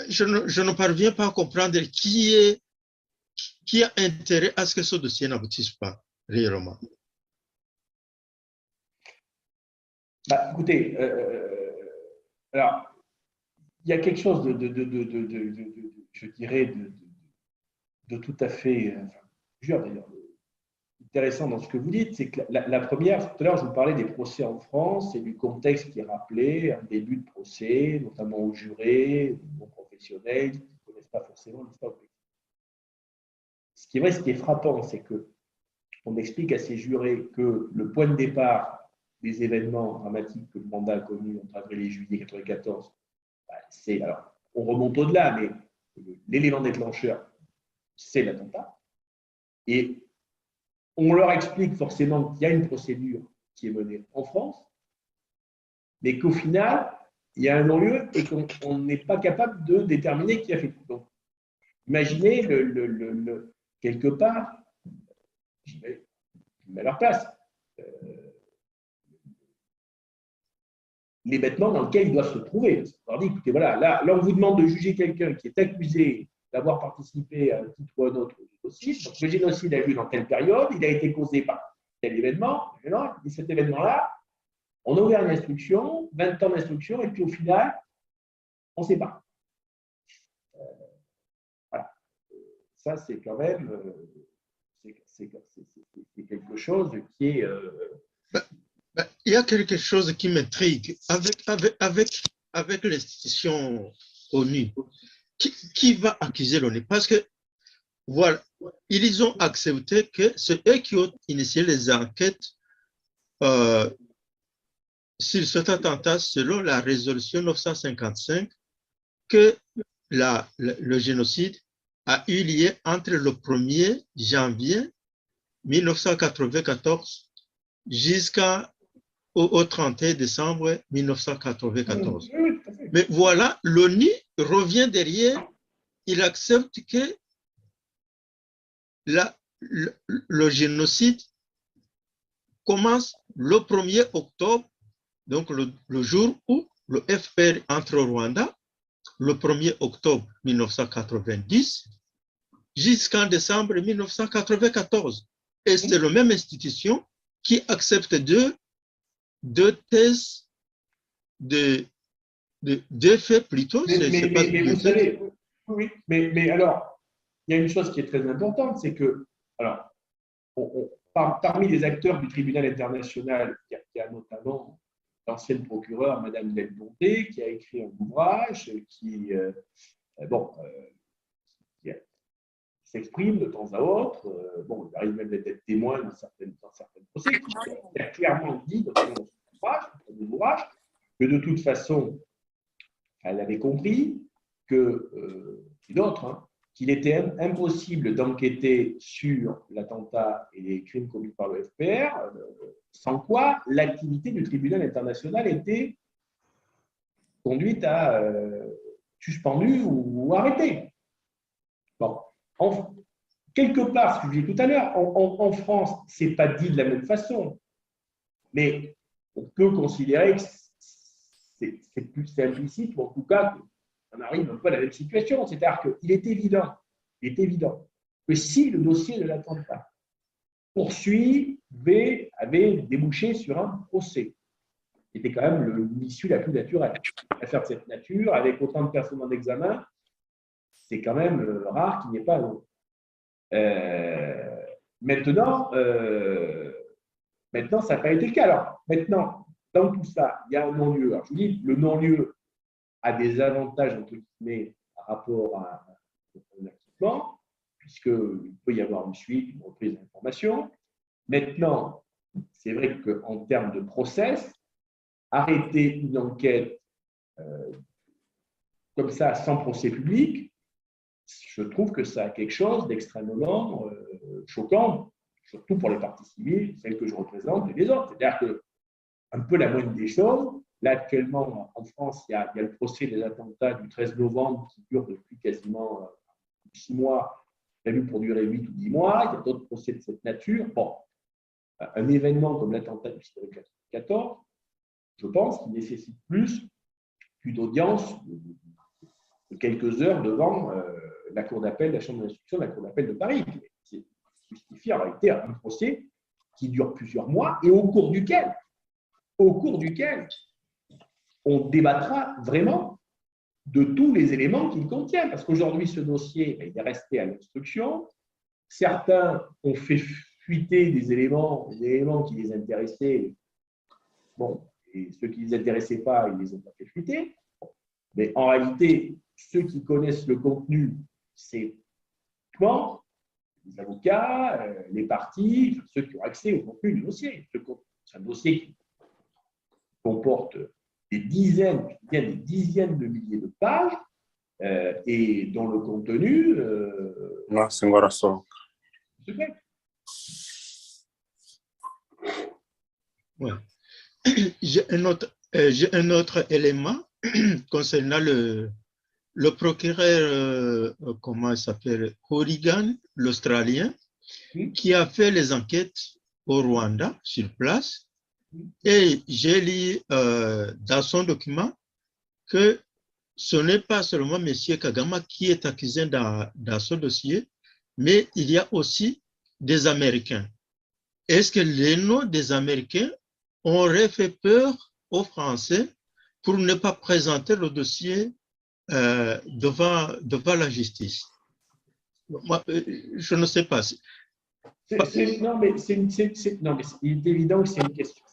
je ne parviens pas à comprendre qui a intérêt à ce que ce dossier n'aboutisse pas réellement. Écoutez, alors, il y a quelque chose je dirais, de tout à fait, d'ailleurs, intéressant dans ce que vous dites, c'est que la première, tout à l'heure, je vous parlais des procès en France et du contexte qui est rappelé, un début de procès, notamment aux jurés, aux professionnels, qui ne connaissent pas forcément l'histoire du pays. Ce qui est vrai, ce qui est frappant, c'est qu'on explique à ces jurés que le point de départ des événements dramatiques que le mandat a connus entre avril et juillet 1994 Alors, on remonte au-delà, mais l'élément déclencheur, c'est l'attentat. Et on leur explique forcément qu'il y a une procédure qui est menée en France, mais qu'au final, il y a un non-lieu et qu'on n'est pas capable de déterminer qui a fait tout. Donc, imaginez quelque part, je mets à leur place, les vêtements dans lesquels ils doivent se trouver. On leur dit, écoutez, voilà, là, on vous demande de juger quelqu'un qui est accusé d'avoir participé à un titre ou à un autre génocide. Donc, le génocide a eu lieu dans telle période, il a été causé par tel événement. Et cet événement-là, on a ouvert une instruction, 20 ans d'instruction, et puis au final, on ne sait pas. Voilà. Ça, c'est quand même c'est quelque chose qui est… Il y a quelque chose qui m'intrigue avec l'institution ONU. Qui va accuser l'ONU? Parce que, voilà, ils ont accepté que c'est eux qui ont initié les enquêtes sur cet attentat selon la résolution 955 que le génocide a eu lieu entre le 1er janvier 1994 jusqu'au 31 décembre 1994. Mais voilà, l'ONU revient derrière, il accepte que le génocide commence le 1er octobre, donc le jour où le FPR entre au Rwanda, le 1er octobre 1990, jusqu'en décembre 1994. Et c'est la même institution qui accepte deux thèses de faits plutôt. Mais vous savez, oui, mais alors, il y a une chose qui est très importante, c'est que, alors, parmi les acteurs du tribunal international, il y a notamment l'ancienne procureure, Madame Delbonté, qui a écrit un ouvrage qui s'exprime de temps à autre. Il arrive même d'être témoin dans certaines procès, qui a clairement dit dans son ouvrage que de toute façon, elle avait compris que, et d'autres, qu'il était impossible d'enquêter sur l'attentat et les crimes commis par le FPR, sans quoi l'activité du tribunal international était conduite à suspendue ou arrêtée. Bon, quelque part, ce que je disais tout à l'heure, en France, ce n'est pas dit de la même façon, mais on peut considérer que c'est implicite, ou en tout cas, on arrive un peu à la même situation. C'est-à-dire qu'il est évident que si le dossier de l'attentat avait débouché sur un procès, c'était quand même l'issue la plus naturelle. Une affaire de cette nature, avec autant de personnes en examen, c'est quand même rare qu'il n'y ait pas un autre. Maintenant, ça n'a pas été le cas. Alors, maintenant, dans tout ça, il y a un non-lieu. Alors, je vous dis, le non-lieu a des avantages, entre guillemets, par rapport à un acquittement, puisqu'il peut y avoir une suite, une reprise d'information. Maintenant, c'est vrai qu'en termes de process, arrêter une enquête comme ça, sans procès public, je trouve que ça a quelque chose d'extrêmement choquant, surtout pour les parties civiles, celles que je représente et les autres. C'est-à-dire que, un peu la moindre des choses, là actuellement en France, il y a le procès des attentats du 13 novembre qui dure depuis quasiment 6 mois, prévu pour durer 8 ou 10 mois. Il y a d'autres procès de cette nature. Bon, un événement comme l'attentat du 14, je pense qu'il nécessite plus qu'une audience de quelques heures devant la cour d'appel, la chambre d'instruction, la cour d'appel de Paris. C'est justifié en réalité un procès qui dure plusieurs mois et au cours duquel on débattra vraiment de tous les éléments qu'il contient. Parce qu'aujourd'hui, ce dossier, il est resté à l'instruction. Certains ont fait fuiter des éléments qui les intéressaient. Bon, et ceux qui ne les intéressaient pas, ils ne les ont pas fait fuiter. Mais en réalité, ceux qui connaissent le contenu, c'est les avocats, les parties, ceux qui ont accès au contenu du dossier. C'est un dossier qui comporte des dizaines de milliers de pages et dont le contenu secret. Ouais. J'ai un autre élément concernant le procureur, comment il s'appelle, Horrigan, l'Australien, qui a fait les enquêtes au Rwanda sur place. Et j'ai lu dans son document que ce n'est pas seulement M. Kagame qui est accusé dans ce dossier, mais il y a aussi des Américains. Est-ce que les noms des Américains auraient fait peur aux Français pour ne pas présenter le dossier devant la justice? Moi, je ne sais pas. Non, mais il est évident que c'est une question.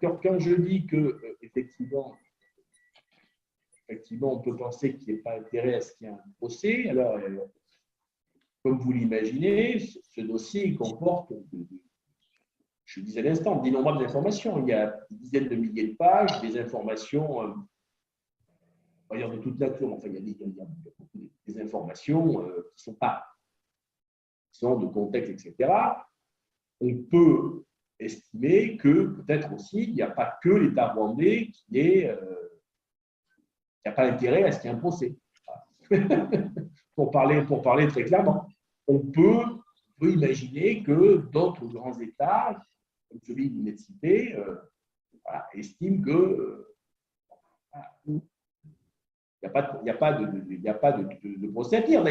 Quand je dis que, effectivement, on peut penser qu'il n'y ait pas intérêt à ce qu'il y ait un procès, alors, comme vous l'imaginez, ce dossier comporte, je le disais à l'instant, d'innombrables informations. Il y a des dizaines de milliers de pages, des informations, on va dire de toute nature. Enfin, il y a des informations qui sont de contexte, etc. On peut estimer que peut-être aussi, il n'y a pas que l'État rwandais qui n'a pas intérêt à ce qu'il y ait un procès. pour parler très clairement, on peut imaginer que d'autres grands États, comme celui que vous venez de citer, estiment que il n'y a pas de procès à dire.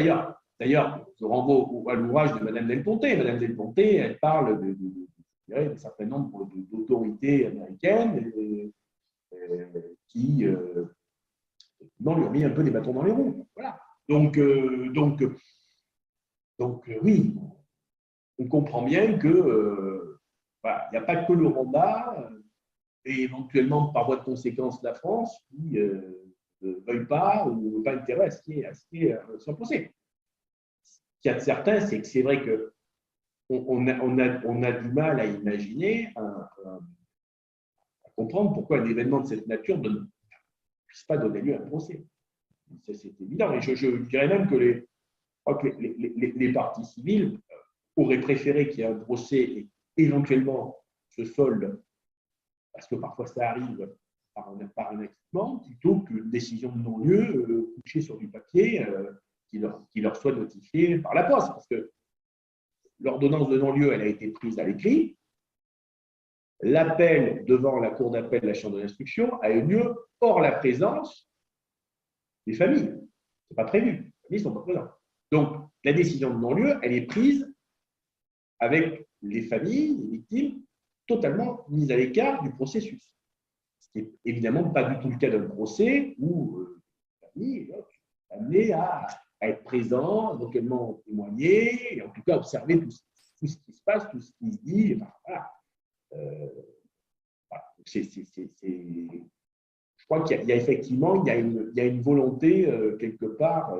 D'ailleurs, je renvoie à l'ouvrage de Mme Del Ponte. Mme Del Ponte, elle parle d'un certain nombre d'autorités américaines qui lui ont mis un peu des bâtons dans les roues. Voilà. Donc oui, on comprend bien que il n'y a pas que le Rwanda et éventuellement par voie de conséquence la France qui ne veuille pas ou ne veut pas intérêt à ce qui est son procès. Ce qu'il y a de certain, c'est que c'est vrai que on a du mal à imaginer, à comprendre pourquoi un événement de cette nature ne puisse pas donner lieu à un procès. C'est évident. Et je dirais même que les parties civiles auraient préféré qu'il y ait un procès et éventuellement se solde, parce que parfois ça arrive par un acquittement, plutôt qu'une décision de non-lieu couchée sur du papier qui leur soit notifiée par la poste. Parce que l'ordonnance de non-lieu, elle a été prise à l'écrit. L'appel devant la cour d'appel de la chambre d'instruction a eu lieu hors la présence des familles. Ce n'est pas prévu. Les familles ne sont pas présentes. Donc, la décision de non-lieu, elle est prise avec les familles, les victimes, totalement mises à l'écart du processus. Ce qui n'est évidemment pas du tout le cas d'un procès où les familles sont amenées à être présentes, éventuellement témoigner, et en tout cas observer tout ce qui se passe, tout ce qui se dit. Enfin, voilà. Je crois qu'il y a effectivement il y a une volonté quelque part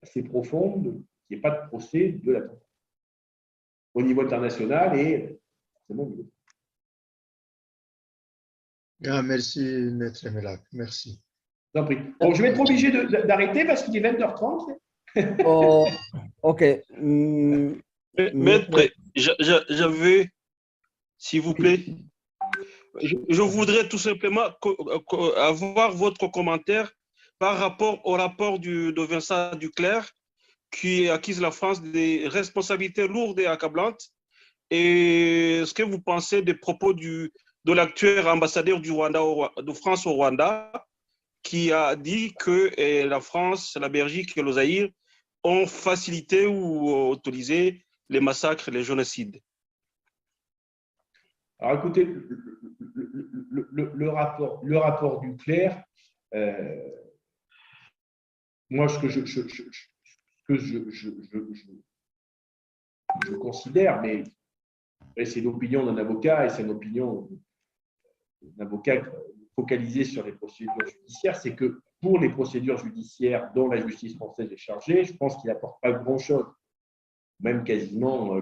assez profonde qu'il n'y ait pas de procès de la au niveau international et forcément au niveau. Merci, Maître Melak. Merci. Bon, je vais être obligé d'arrêter parce qu'il est 20h30. Oh, ok. Maître, j'avais, s'il vous plaît, je voudrais tout simplement avoir votre commentaire par rapport au rapport de Vincent Duclerc qui accuse la France des responsabilités lourdes et accablantes. Et ce que vous pensez des propos de l'actuel ambassadeur de France au Rwanda qui a dit que la France, la Belgique et le Zaïre ont facilité ou autorisé les massacres et les génocides. Alors écoutez, le rapport Duclerc, moi ce que je considère, mais c'est l'opinion d'un avocat et c'est une opinion d'un avocat focalisé sur les procédures judiciaires, c'est que pour les procédures judiciaires dont la justice française est chargée, je pense qu'il n'apporte pas grand-chose, même quasiment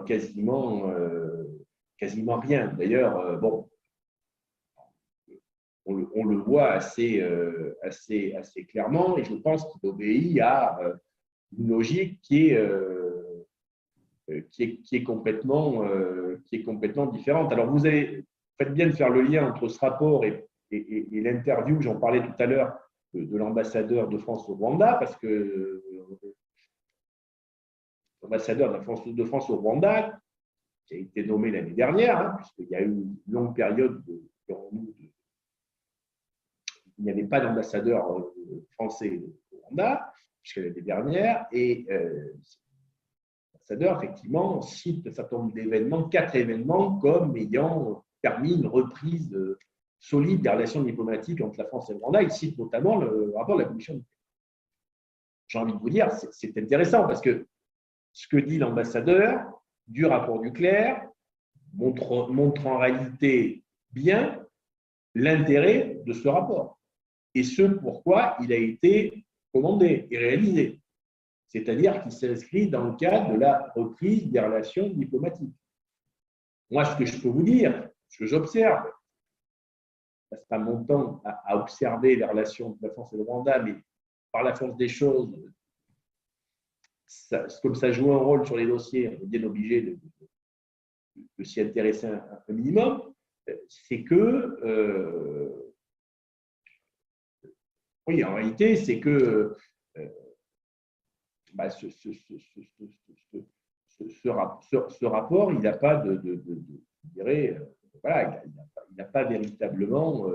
rien. D'ailleurs, bon, on le voit assez clairement, et je pense qu'il obéit à une logique qui est complètement différente. Alors, vous faites bien de faire le lien entre ce rapport et l'interview, j'en parlais tout à l'heure, de l'ambassadeur de France au Rwanda, parce que l'ambassadeur de France au Rwanda, qui a été nommé l'année dernière, hein, puisqu'il y a eu une longue période il n'y avait pas d'ambassadeur français au Rwanda, puisque l'année dernière, et l'ambassadeur, effectivement, cite un certain nombre d'événements, 4 événements, comme ayant permis une reprise solide des relations diplomatiques entre la France et le Rwanda. Il cite notamment le rapport de la commission. J'ai envie de vous dire, c'est intéressant, parce que ce que dit l'ambassadeur du rapport du Clerc montre en réalité bien l'intérêt de ce rapport et ce pourquoi il a été commandé et réalisé. C'est-à-dire qu'il s'inscrit dans le cadre de la reprise des relations diplomatiques. Moi, ce que je peux vous dire, ce que j'observe, je ne passe pas mon temps à observer les relations de la France et le Rwanda, mais par la force des choses, comme ça joue un rôle sur les dossiers, on est bien obligé de s'y intéresser un minimum, c'est que, oui, en réalité, c'est que ce rapport, il n'a pas je dirais, voilà, il n'a pas véritablement,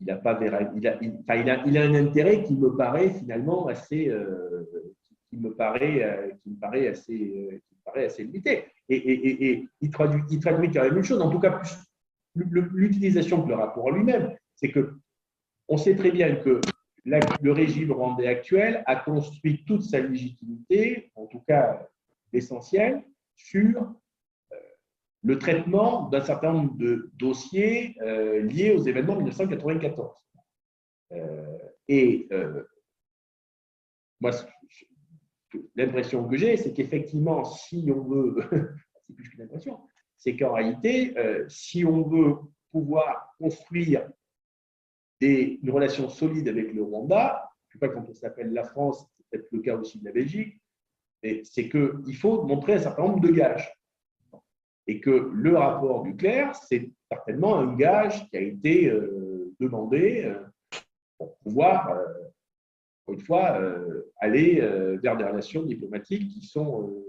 il a un intérêt qui me paraît finalement assez, qui me paraît assez limité. Et il traduit quand même une chose, en tout cas l'utilisation de le rapport lui-même, c'est que on sait très bien que le régime rwandais actuel a construit toute sa légitimité, en tout cas l'essentiel, sur le traitement d'un certain nombre de dossiers liés aux événements de 1994. Moi, l'impression que j'ai, c'est qu'effectivement, si on veut, c'est plus qu'une impression, c'est qu'en réalité, si on veut pouvoir construire une relation solide avec le Rwanda, je ne sais pas quand on s'appelle la France, c'est peut-être le cas aussi de la Belgique, mais c'est qu'il faut montrer un certain nombre de gages. Et que le rapport du Clerc, c'est certainement un gage qui a été demandé pour pouvoir, une fois, aller vers des relations diplomatiques qui sont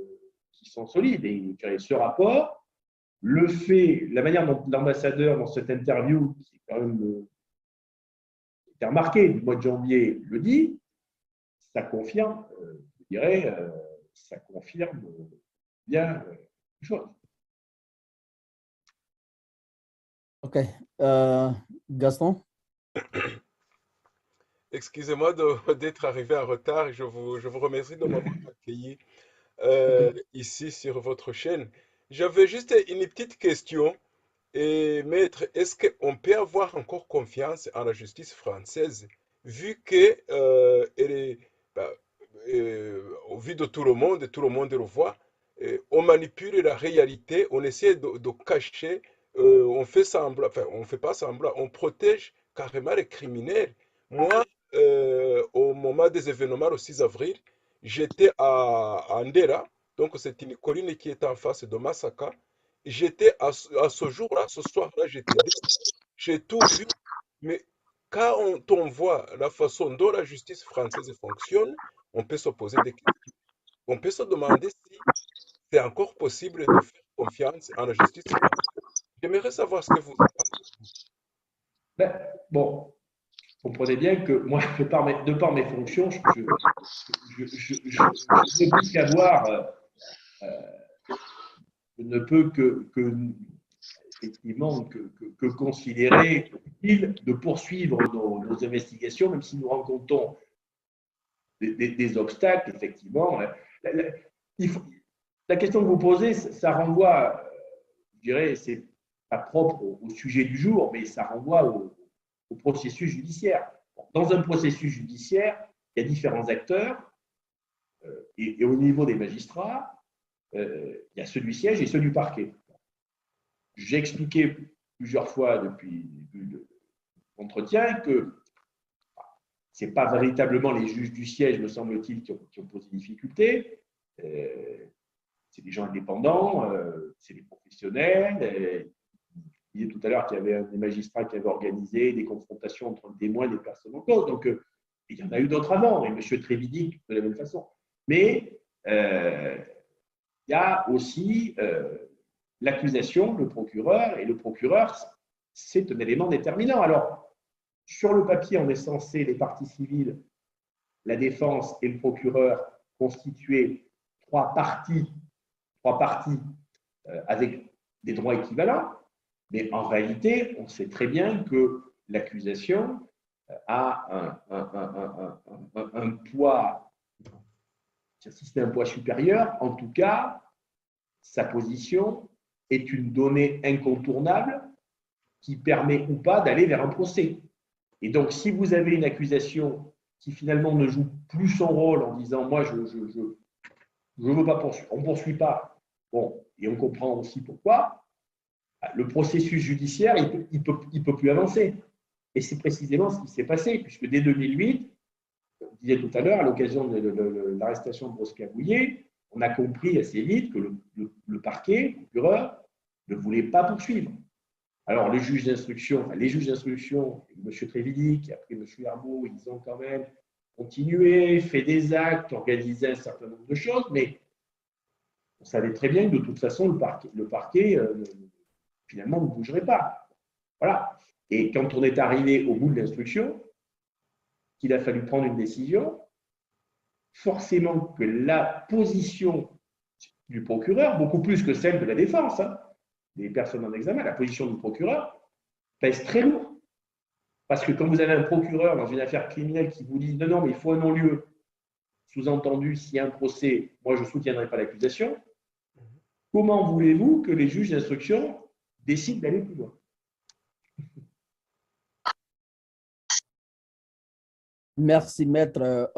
solides. Et ce rapport, la manière dont l'ambassadeur, dans cette interview, qui est quand même remarquée du mois de janvier, le dit, ça confirme, je dirais, ça confirme bien une chose. OK. Gaston? Excusez-moi d'être arrivé en retard. Je vous remercie de m'avoir accueilli ici sur votre chaîne. J'avais juste une petite question. Et maître, est-ce qu'on peut avoir encore confiance en la justice française vu que elle est, au vu de tout le monde le voit, on manipule la réalité, on essaie de cacher, on fait semblant, enfin on fait pas semblant, on protège carrément les criminels. Moi, au moment des événements le 6 avril, j'étais à Ndera, donc c'est une colline qui est en face de Masaka. J'étais à ce jour-là, ce soir-là, j'ai tout vu, mais quand on voit la façon dont la justice française fonctionne, on peut se poser des questions. On peut se demander si c'est encore possible de faire confiance en la justice française. J'aimerais savoir ce que vous en pensez. Bon, vous comprenez bien que moi, de par mes fonctions, je ne peux qu'avoir, je ne peux effectivement que considérer utile de poursuivre nos investigations, même si nous rencontrons des obstacles, effectivement. La question que vous posez, ça renvoie, je dirais, c'est pas propre au sujet du jour, mais ça renvoie au processus judiciaire. Dans un processus judiciaire, il y a différents acteurs, et au niveau des magistrats, il y a ceux du siège et ceux du parquet. J'ai expliqué plusieurs fois depuis entretien que ce n'est pas véritablement les juges du siège, me semble-t-il, qui ont posé des difficultés. C'est des gens indépendants, c'est des professionnels. Il disait tout à l'heure qu'il y avait des magistrats qui avaient organisé des confrontations entre le témoin et les personnes en cause. Donc, il y en a eu d'autres avant, et M. Trévidic de la même façon. Mais il y a aussi l'accusation, le procureur, et le procureur, c'est un élément déterminant. Alors, sur le papier, on est censé, les parties civiles, la défense et le procureur, constituer trois parties avec des droits équivalents, mais en réalité, on sait très bien que l'accusation a un poids, si c'est un poids supérieur, en tout cas, sa position est une donnée incontournable qui permet ou pas d'aller vers un procès. Et donc, si vous avez une accusation qui finalement ne joue plus son rôle en disant « moi, je ne veux pas poursuivre, on ne poursuit pas », bon, et on comprend aussi pourquoi, le processus judiciaire, il peut plus avancer. Et c'est précisément ce qui s'est passé, puisque dès 2008, je disais tout à l'heure, à l'occasion de l'arrestation de Bosca-Bouillet, on a compris assez vite que le parquet, le procureur, ne voulait pas poursuivre. Alors, les juges d'instruction, M. Trévidic, après M. Herbeau, ils ont quand même continué, fait des actes, organisé un certain nombre de choses, mais on savait très bien que de toute façon, le parquet finalement, ne bougerait pas. Voilà. Et quand on est arrivé au bout de l'instruction, qu'il a fallu prendre une décision, forcément que la position du procureur, beaucoup plus que celle de la défense, des personnes en examen, la position du procureur pèse très lourd. Parce que quand vous avez un procureur dans une affaire criminelle qui vous dit « non, non, mais il faut un non-lieu », sous-entendu, s'il y a un procès, moi je ne soutiendrai pas l'accusation, comment voulez-vous que les juges d'instruction décident d'aller plus loin? Merci, maître.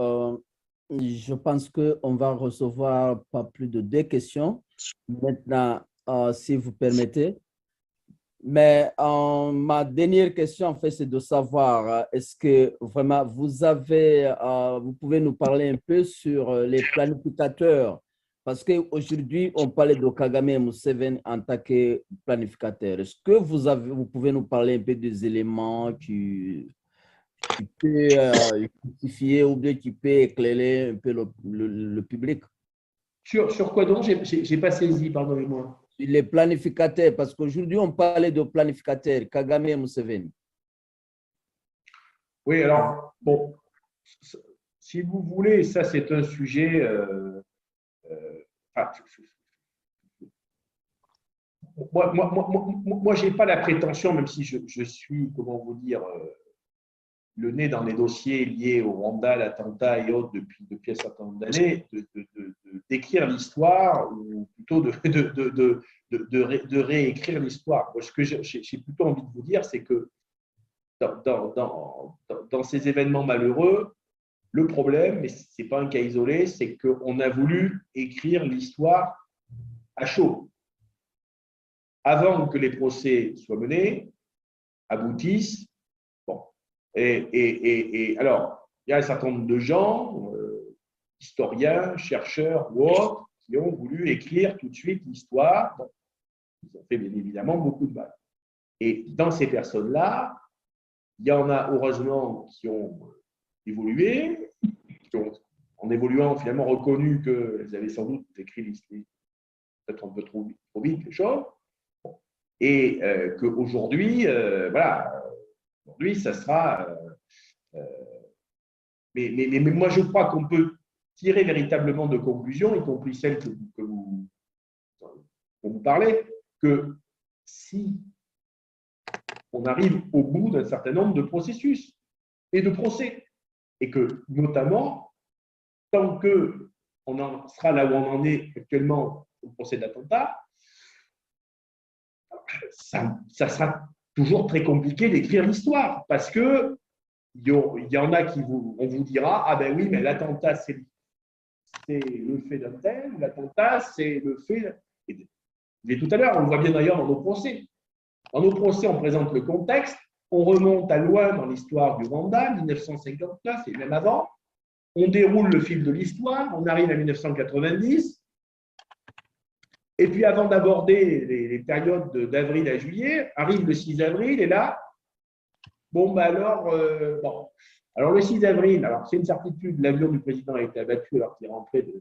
Je pense qu'on va recevoir pas plus de 2 questions maintenant, si vous permettez. Mais ma dernière question, en fait, c'est de savoir, est-ce que vraiment vous pouvez nous parler un peu sur les planificateurs? Parce qu'aujourd'hui, on parlait de Kagame et Museveni en tant que planificateur. Est-ce que vous pouvez nous parler un peu des éléments qui peut justifier ou bien qui peut éclairer un peu le public? Sur quoi donc? Je n'ai pas saisi, pardonnez-moi. Les planificateurs, parce qu'aujourd'hui, on parlait de planificateurs, Kagame et Museveni. Oui, alors, bon, si vous voulez, ça c'est un sujet… moi je n'ai pas la prétention, même si je suis, comment vous dire, le nez dans les dossiers liés au Rwanda, l'attentat et autres depuis un certain nombre d'années, d'écrire l'histoire ou plutôt de réécrire l'histoire. Ce que j'ai plutôt envie de vous dire, c'est que dans ces événements malheureux, le problème, mais ce n'est pas un cas isolé, c'est qu'on a voulu écrire l'histoire à chaud. Avant que les procès soient menés, aboutissent. Bon. Et alors, il y a un certain nombre de gens, historiens, chercheurs ou autres, qui ont voulu écrire tout de suite l'histoire. Bon. Ils ont fait bien évidemment beaucoup de mal. Et dans ces personnes-là, il y en a heureusement qui ont évolué, qui ont, en évoluant, finalement reconnu qu'elles avaient sans doute écrit l'histoire peut-être un peu trop vite les choses, et qu'aujourd'hui, voilà, aujourd'hui, ça sera… mais moi, je crois qu'on peut tirer véritablement de conclusions, y compris celles dont vous parlez, que si on arrive au bout d'un certain nombre de processus et de procès, et que notamment, tant qu'on en sera là où on en est actuellement au procès d'attentat, ça sera toujours très compliqué d'écrire l'histoire, parce que il y en a qui on vous dira « Ah ben oui, mais l'attentat, c'est le fait d'un tel, l'attentat, c'est le fait… » Mais tout à l'heure, on le voit bien d'ailleurs dans nos procès. Dans nos procès, on présente le contexte, on remonte à loin dans l'histoire du Rwanda, 1959 et même avant. On déroule le fil de l'histoire, on arrive à 1990. Et puis, avant d'aborder les périodes d'avril à juillet, arrive le 6 avril, et là, bon, alors, le 6 avril, alors c'est une certitude, l'avion du président a été abattu alors qu'il est rentré de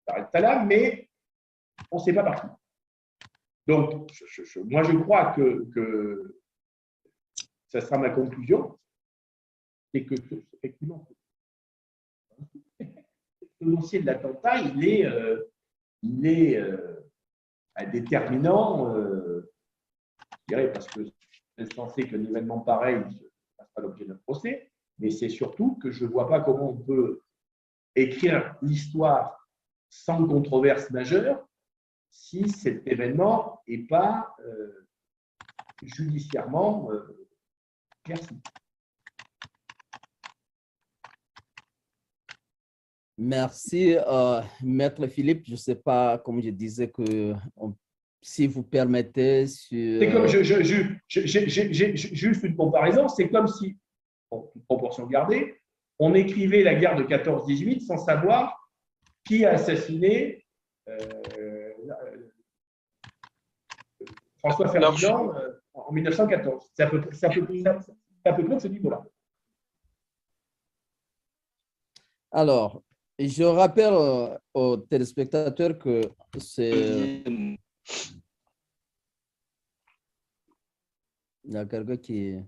Dar es Salaam, mais on ne sait pas partout. Donc, moi, je crois que ça sera ma conclusion, c'est que, effectivement, le dossier de l'attentat, il est déterminant, je dirais, parce que c'est censé qu'un événement pareil ne fasse pas l'objet d'un procès, mais c'est surtout que je ne vois pas comment on peut écrire l'histoire sans controverse majeure si cet événement n'est pas judiciairement éclairci. Merci, Maître Philippe. Je ne sais pas, comme je disais, que si vous permettez… C'est comme, juste une comparaison, c'est comme si, bon, toute proportion gardée, on écrivait la guerre de 14-18 sans savoir qui a assassiné François Ferdinand en 1914. C'est à peu près de ce niveau-là. Alors, je rappelle aux téléspectateurs que c'est… Il y a quelqu'un qui…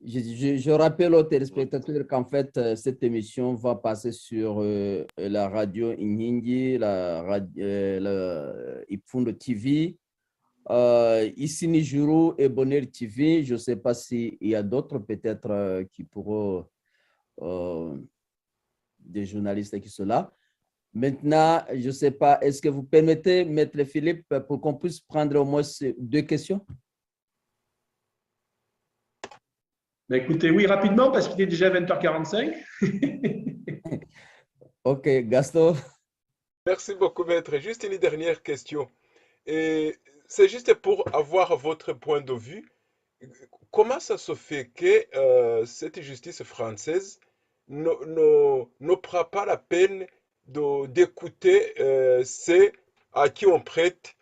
Je rappelle aux téléspectateurs qu'en fait, cette émission va passer sur la radio Inyingi, la Ipfundo TV, ici Nijuru et Bonheur TV. Je ne sais pas s'il y a d'autres peut-être qui pourront… des journalistes qui sont là. Maintenant, je ne sais pas, est-ce que vous permettez, Maître Philippe, pour qu'on puisse prendre au moins deux questions? Écoutez, oui, rapidement, parce qu'il est déjà 20h45. OK, Gaston. Merci beaucoup, maître. Juste une dernière question. Et c'est juste pour avoir votre point de vue. Comment ça se fait que cette justice française ne prend pas la peine d'écouter ceux à qui on prête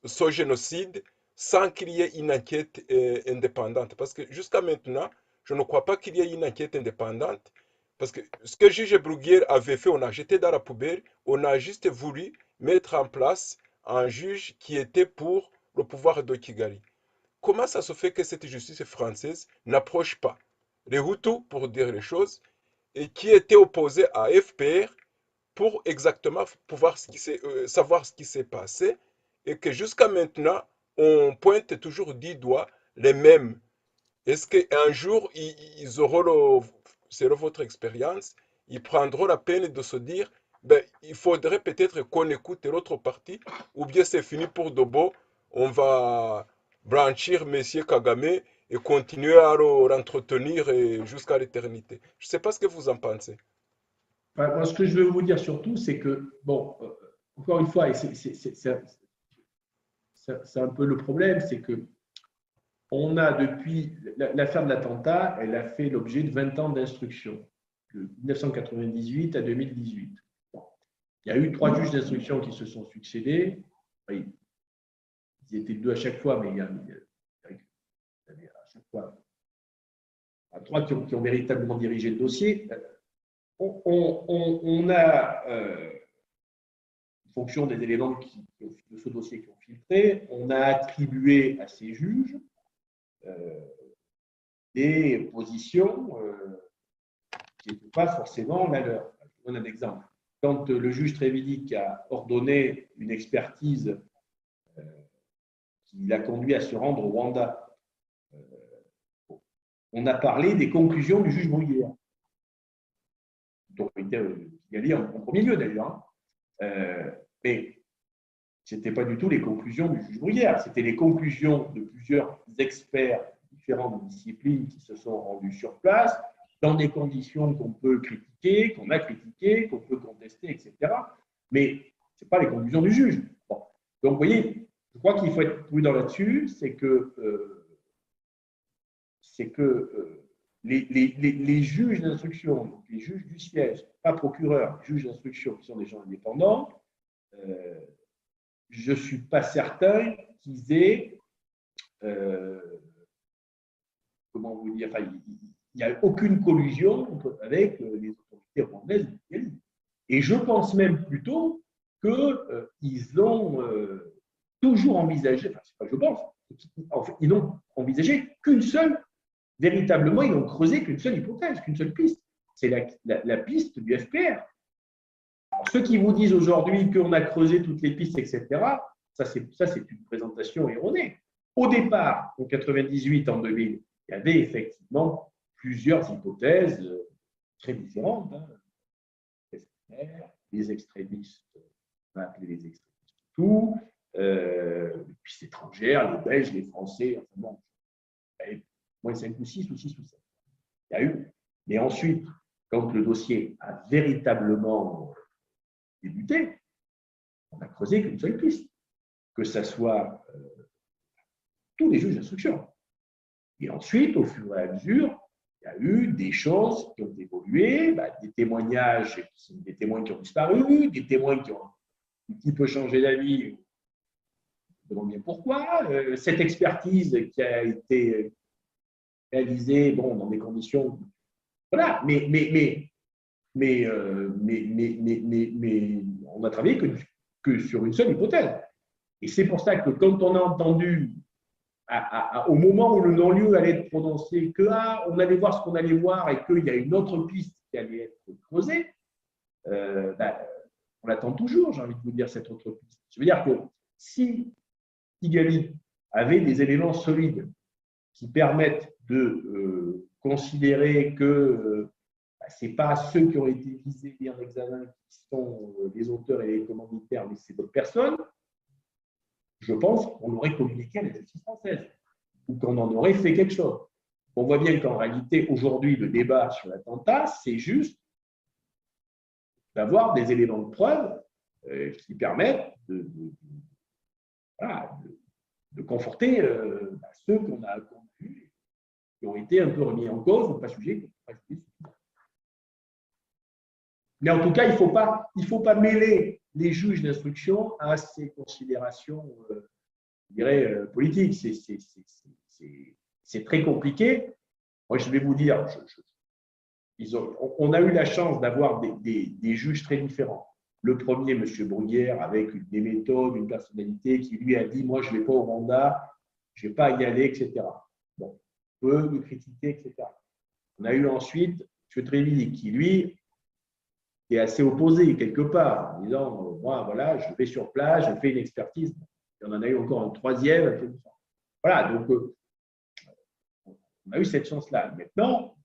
ce génocide sans qu'il y ait une enquête indépendante? Parce que jusqu'à maintenant, je ne crois pas qu'il y ait une enquête indépendante. Parce que ce que juge Bruguière avait fait, on a jeté dans la poubelle, on a juste voulu mettre en place un juge qui était pour le pouvoir de Kigali. Comment ça se fait que cette justice française n'approche pas les Hutus, pour dire les choses, et qui étaient opposés à FPR pour exactement pouvoir savoir ce qui s'est passé, et que jusqu'à maintenant, on pointe toujours du doigt les mêmes. Est-ce qu'un jour, ils auront, selon votre expérience, ils prendront la peine de se dire, ben, il faudrait peut-être qu'on écoute l'autre partie, ou bien c'est fini pour Dobo, on va blanchir M. Kagame et continuer à l'entretenir jusqu'à l'éternité. Je ne sais pas ce que vous en pensez. Moi, ce que je veux vous dire surtout, c'est que, bon, encore une fois, et c'est un peu le problème, c'est que on a depuis l'affaire de l'attentat, elle a fait l'objet de 20 ans d'instruction, de 1998 à 2018. Bon. Il y a eu 3 juges d'instruction qui se sont succédés. Ils étaient 2 à chaque fois, mais il y a à chaque fois 3 qui ont véritablement dirigé le dossier. On a, en fonction des éléments de ce dossier qui ont filtré, on a attribué à ces juges des positions qui n'étaient pas forcément la leur. Je vous donne un exemple. Quand le juge Trévidic a ordonné une expertise qui l'a conduit à se rendre au Rwanda, on a parlé des conclusions du juge Bruguière, d'autorité Kigali en premier lieu d'ailleurs. Mais ce n'était pas du tout les conclusions du juge Bruguière, c'était les conclusions de plusieurs experts de différentes disciplines qui se sont rendus sur place, dans des conditions qu'on peut critiquer, qu'on a critiquées, qu'on peut contester, etc. Mais ce n'est pas les conclusions du juge. Bon. Donc, vous voyez, je crois qu'il faut être prudent là-dessus, c'est que les juges d'instruction, les juges du siège, pas procureurs, les juges d'instruction qui sont des gens indépendants, je ne suis pas certain qu'ils aient, comment vous dire, enfin, il n'y a aucune collusion avec les autorités rwandaises. Et je pense même plutôt qu'ils ont toujours envisagé, enfin, c'est pas que je pense, en fait, ils n'ont envisagé qu'une seule, véritablement, ils n'ont creusé qu'une seule hypothèse, qu'une seule piste. C'est la piste du FPR. Alors, ceux qui vous disent aujourd'hui qu'on a creusé toutes les pistes, etc., ça c'est une présentation erronée. Au départ, en 98, en 2000, il y avait effectivement plusieurs hypothèses très différentes. Les extrémistes, on va appeler les extrémistes tout, les pistes étrangères, les Belges, les Français, enfin bon, il y avait moins 5 ou 6 ou 6 ou 7. Il y a eu. Mais ensuite, quand le dossier a véritablement débuté, on n'a creusé qu'une seule piste, que ce soit tous les juges d'instruction. Et ensuite, au fur et à mesure, il y a eu des choses qui ont évolué, des témoignages, des témoins qui ont disparu, des témoins qui ont un petit peu changé d'avis. On se demande bien pourquoi. Cette expertise qui a été réalisée dans des conditions. Voilà, mais on a travaillé que sur une seule hypothèse. Et c'est pour ça que quand on a entendu au moment où le non-lieu allait être prononcé, on allait voir ce qu'on allait voir et qu'il y a une autre piste qui allait être creusée, on l'attend toujours, j'ai envie de vous dire, cette autre piste. Je veux dire que si Kigali avait des éléments solides qui permettent de considérer que ce n'est pas ceux qui ont été visés en examen qui sont les auteurs et les commanditaires, mais c'est d'autres personnes, je pense qu'on aurait communiqué à la justice française ou qu'on en aurait fait quelque chose. On voit bien qu'en réalité, aujourd'hui, le débat sur l'attentat, c'est juste d'avoir des éléments de preuve qui permettent de conforter ceux qu'on a vus, qui ont été un peu remis en cause ou pas jugés. Mais en tout cas, il ne faut pas mêler les juges d'instruction à ces considérations, je dirais, politiques. C'est très compliqué. Moi, je vais vous dire, on a eu la chance d'avoir des juges très différents. Le premier, M. Bruguière, avec des méthodes, une personnalité qui lui a dit « moi, je ne vais pas au Rwanda, je ne vais pas y aller, etc. » Bon, on peut le critiquer, etc. On a eu ensuite M. Tréville, qui lui est assez opposé quelque part, en disant moi, voilà, je vais sur place, je fais une expertise. Et on en a eu encore un troisième. Voilà, donc on a eu cette chance-là. Maintenant,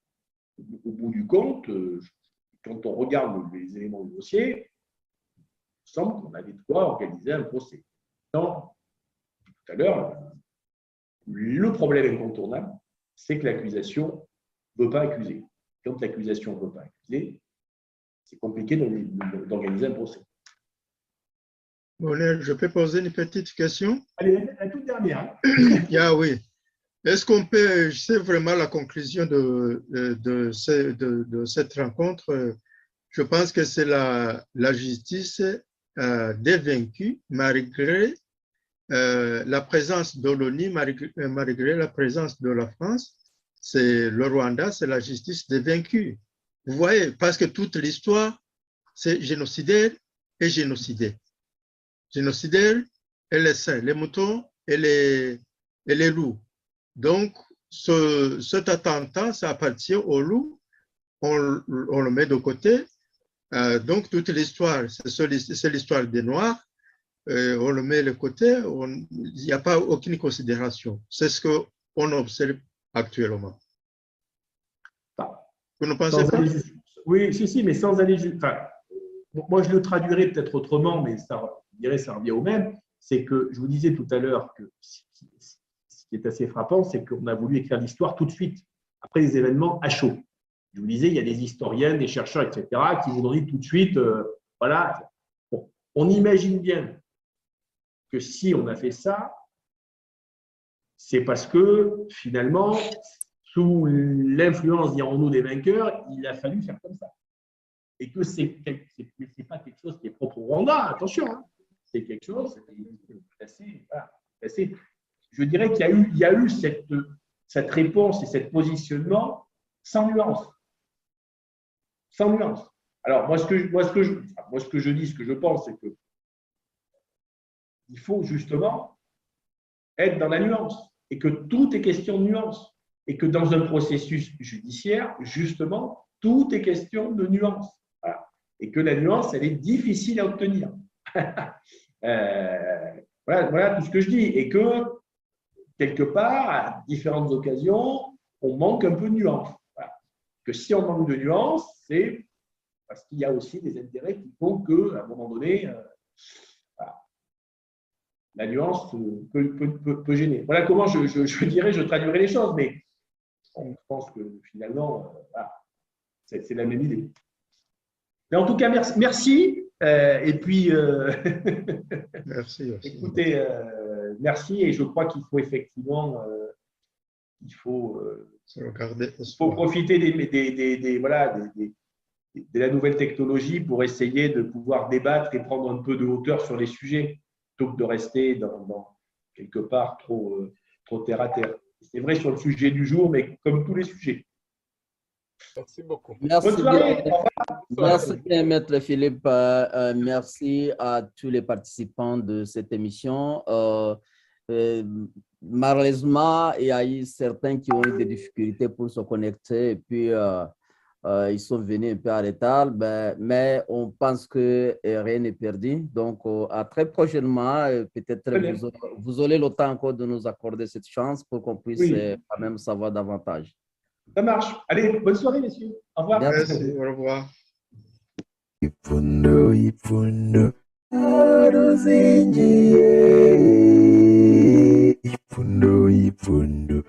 au bout du compte, quand on regarde les éléments du dossier, il semble qu'on avait de quoi organiser un procès. Donc, tout à l'heure, le problème incontournable, c'est que l'accusation ne veut pas accuser. Quand l'accusation ne veut pas accuser, c'est compliqué d'organiser un procès. Bonheur, je peux poser une petite question? Allez, la toute dernière. Ah oui. Est-ce qu'on peut, c'est vraiment la conclusion de cette rencontre? Je pense que c'est la justice des vaincus, malgré la présence de l'ONU, malgré la présence de la France. C'est le Rwanda, c'est la justice des vaincus. Vous voyez, parce que toute l'histoire, c'est génocidaire et génocidé. Génocidaire et les saints, les moutons et les loups. Donc, cet attentat, ça appartient aux loups, on le met de côté. Donc, toute l'histoire, c'est l'histoire des Noirs, on le met de côté, il n'y a pas aucune considération. C'est ce qu'on observe actuellement. Vous ne pensez pas? Oui, si, mais sans aller jusqu'à. Moi, je le traduirais peut-être autrement, mais ça revient au même. C'est que je vous disais tout à l'heure que ce qui est assez frappant, c'est qu'on a voulu écrire l'histoire tout de suite, après les événements à chaud. Je vous disais, il y a des historiens, des chercheurs, etc., qui vous ont dit tout de suite, voilà. Bon, on imagine bien que si on a fait ça, c'est parce que finalement, sous l'influence, dirons-nous, des vainqueurs, il a fallu faire comme ça. Et que c'est pas quelque chose qui est propre au Rwanda, attention, hein. C'est quelque chose qui est assez. Je dirais qu'il y a eu cette réponse et cet positionnement sans nuance. Sans nuance. Alors, moi, ce que je dis, ce que je pense, c'est que il faut justement être dans la nuance et que tout est question de nuance et que dans un processus judiciaire, justement, tout est question de nuance. Voilà. Et que la nuance, elle est difficile à obtenir. Voilà tout ce que je dis. Et que, quelque part, à différentes occasions, on manque un peu de nuance. Voilà. Que si on manque de nuance, c'est parce qu'il y a aussi des intérêts qui font qu'à un moment donné, la nuance peut gêner. Voilà comment je dirais, je traduirais les choses, mais je pense que finalement, c'est la même idée. Mais en tout cas, merci. Et puis, merci. Écoutez, merci. Et je crois qu'il faut effectivement, faut profiter de la nouvelle technologie pour essayer de pouvoir débattre et prendre un peu de hauteur sur les sujets, plutôt que de rester dans quelque part trop terre à terre. C'est vrai sur le sujet du jour, mais comme tous les sujets. Merci beaucoup. Merci. Bonne soirée. Merci bien, Maître Philippe. Merci à tous les participants de cette émission. Malheureusement, il y a eu certains qui ont eu des difficultés pour se connecter et puis ils sont venus un peu en retard, mais on pense que rien n'est perdu. Donc, à très prochainement, peut-être vous aurez le temps encore de nous accorder cette chance pour qu'on puisse quand même savoir davantage. Ça marche. Allez, bonne soirée, messieurs. Au revoir. Merci, au revoir. Ipundo, ipundo, ipundo, ipundo,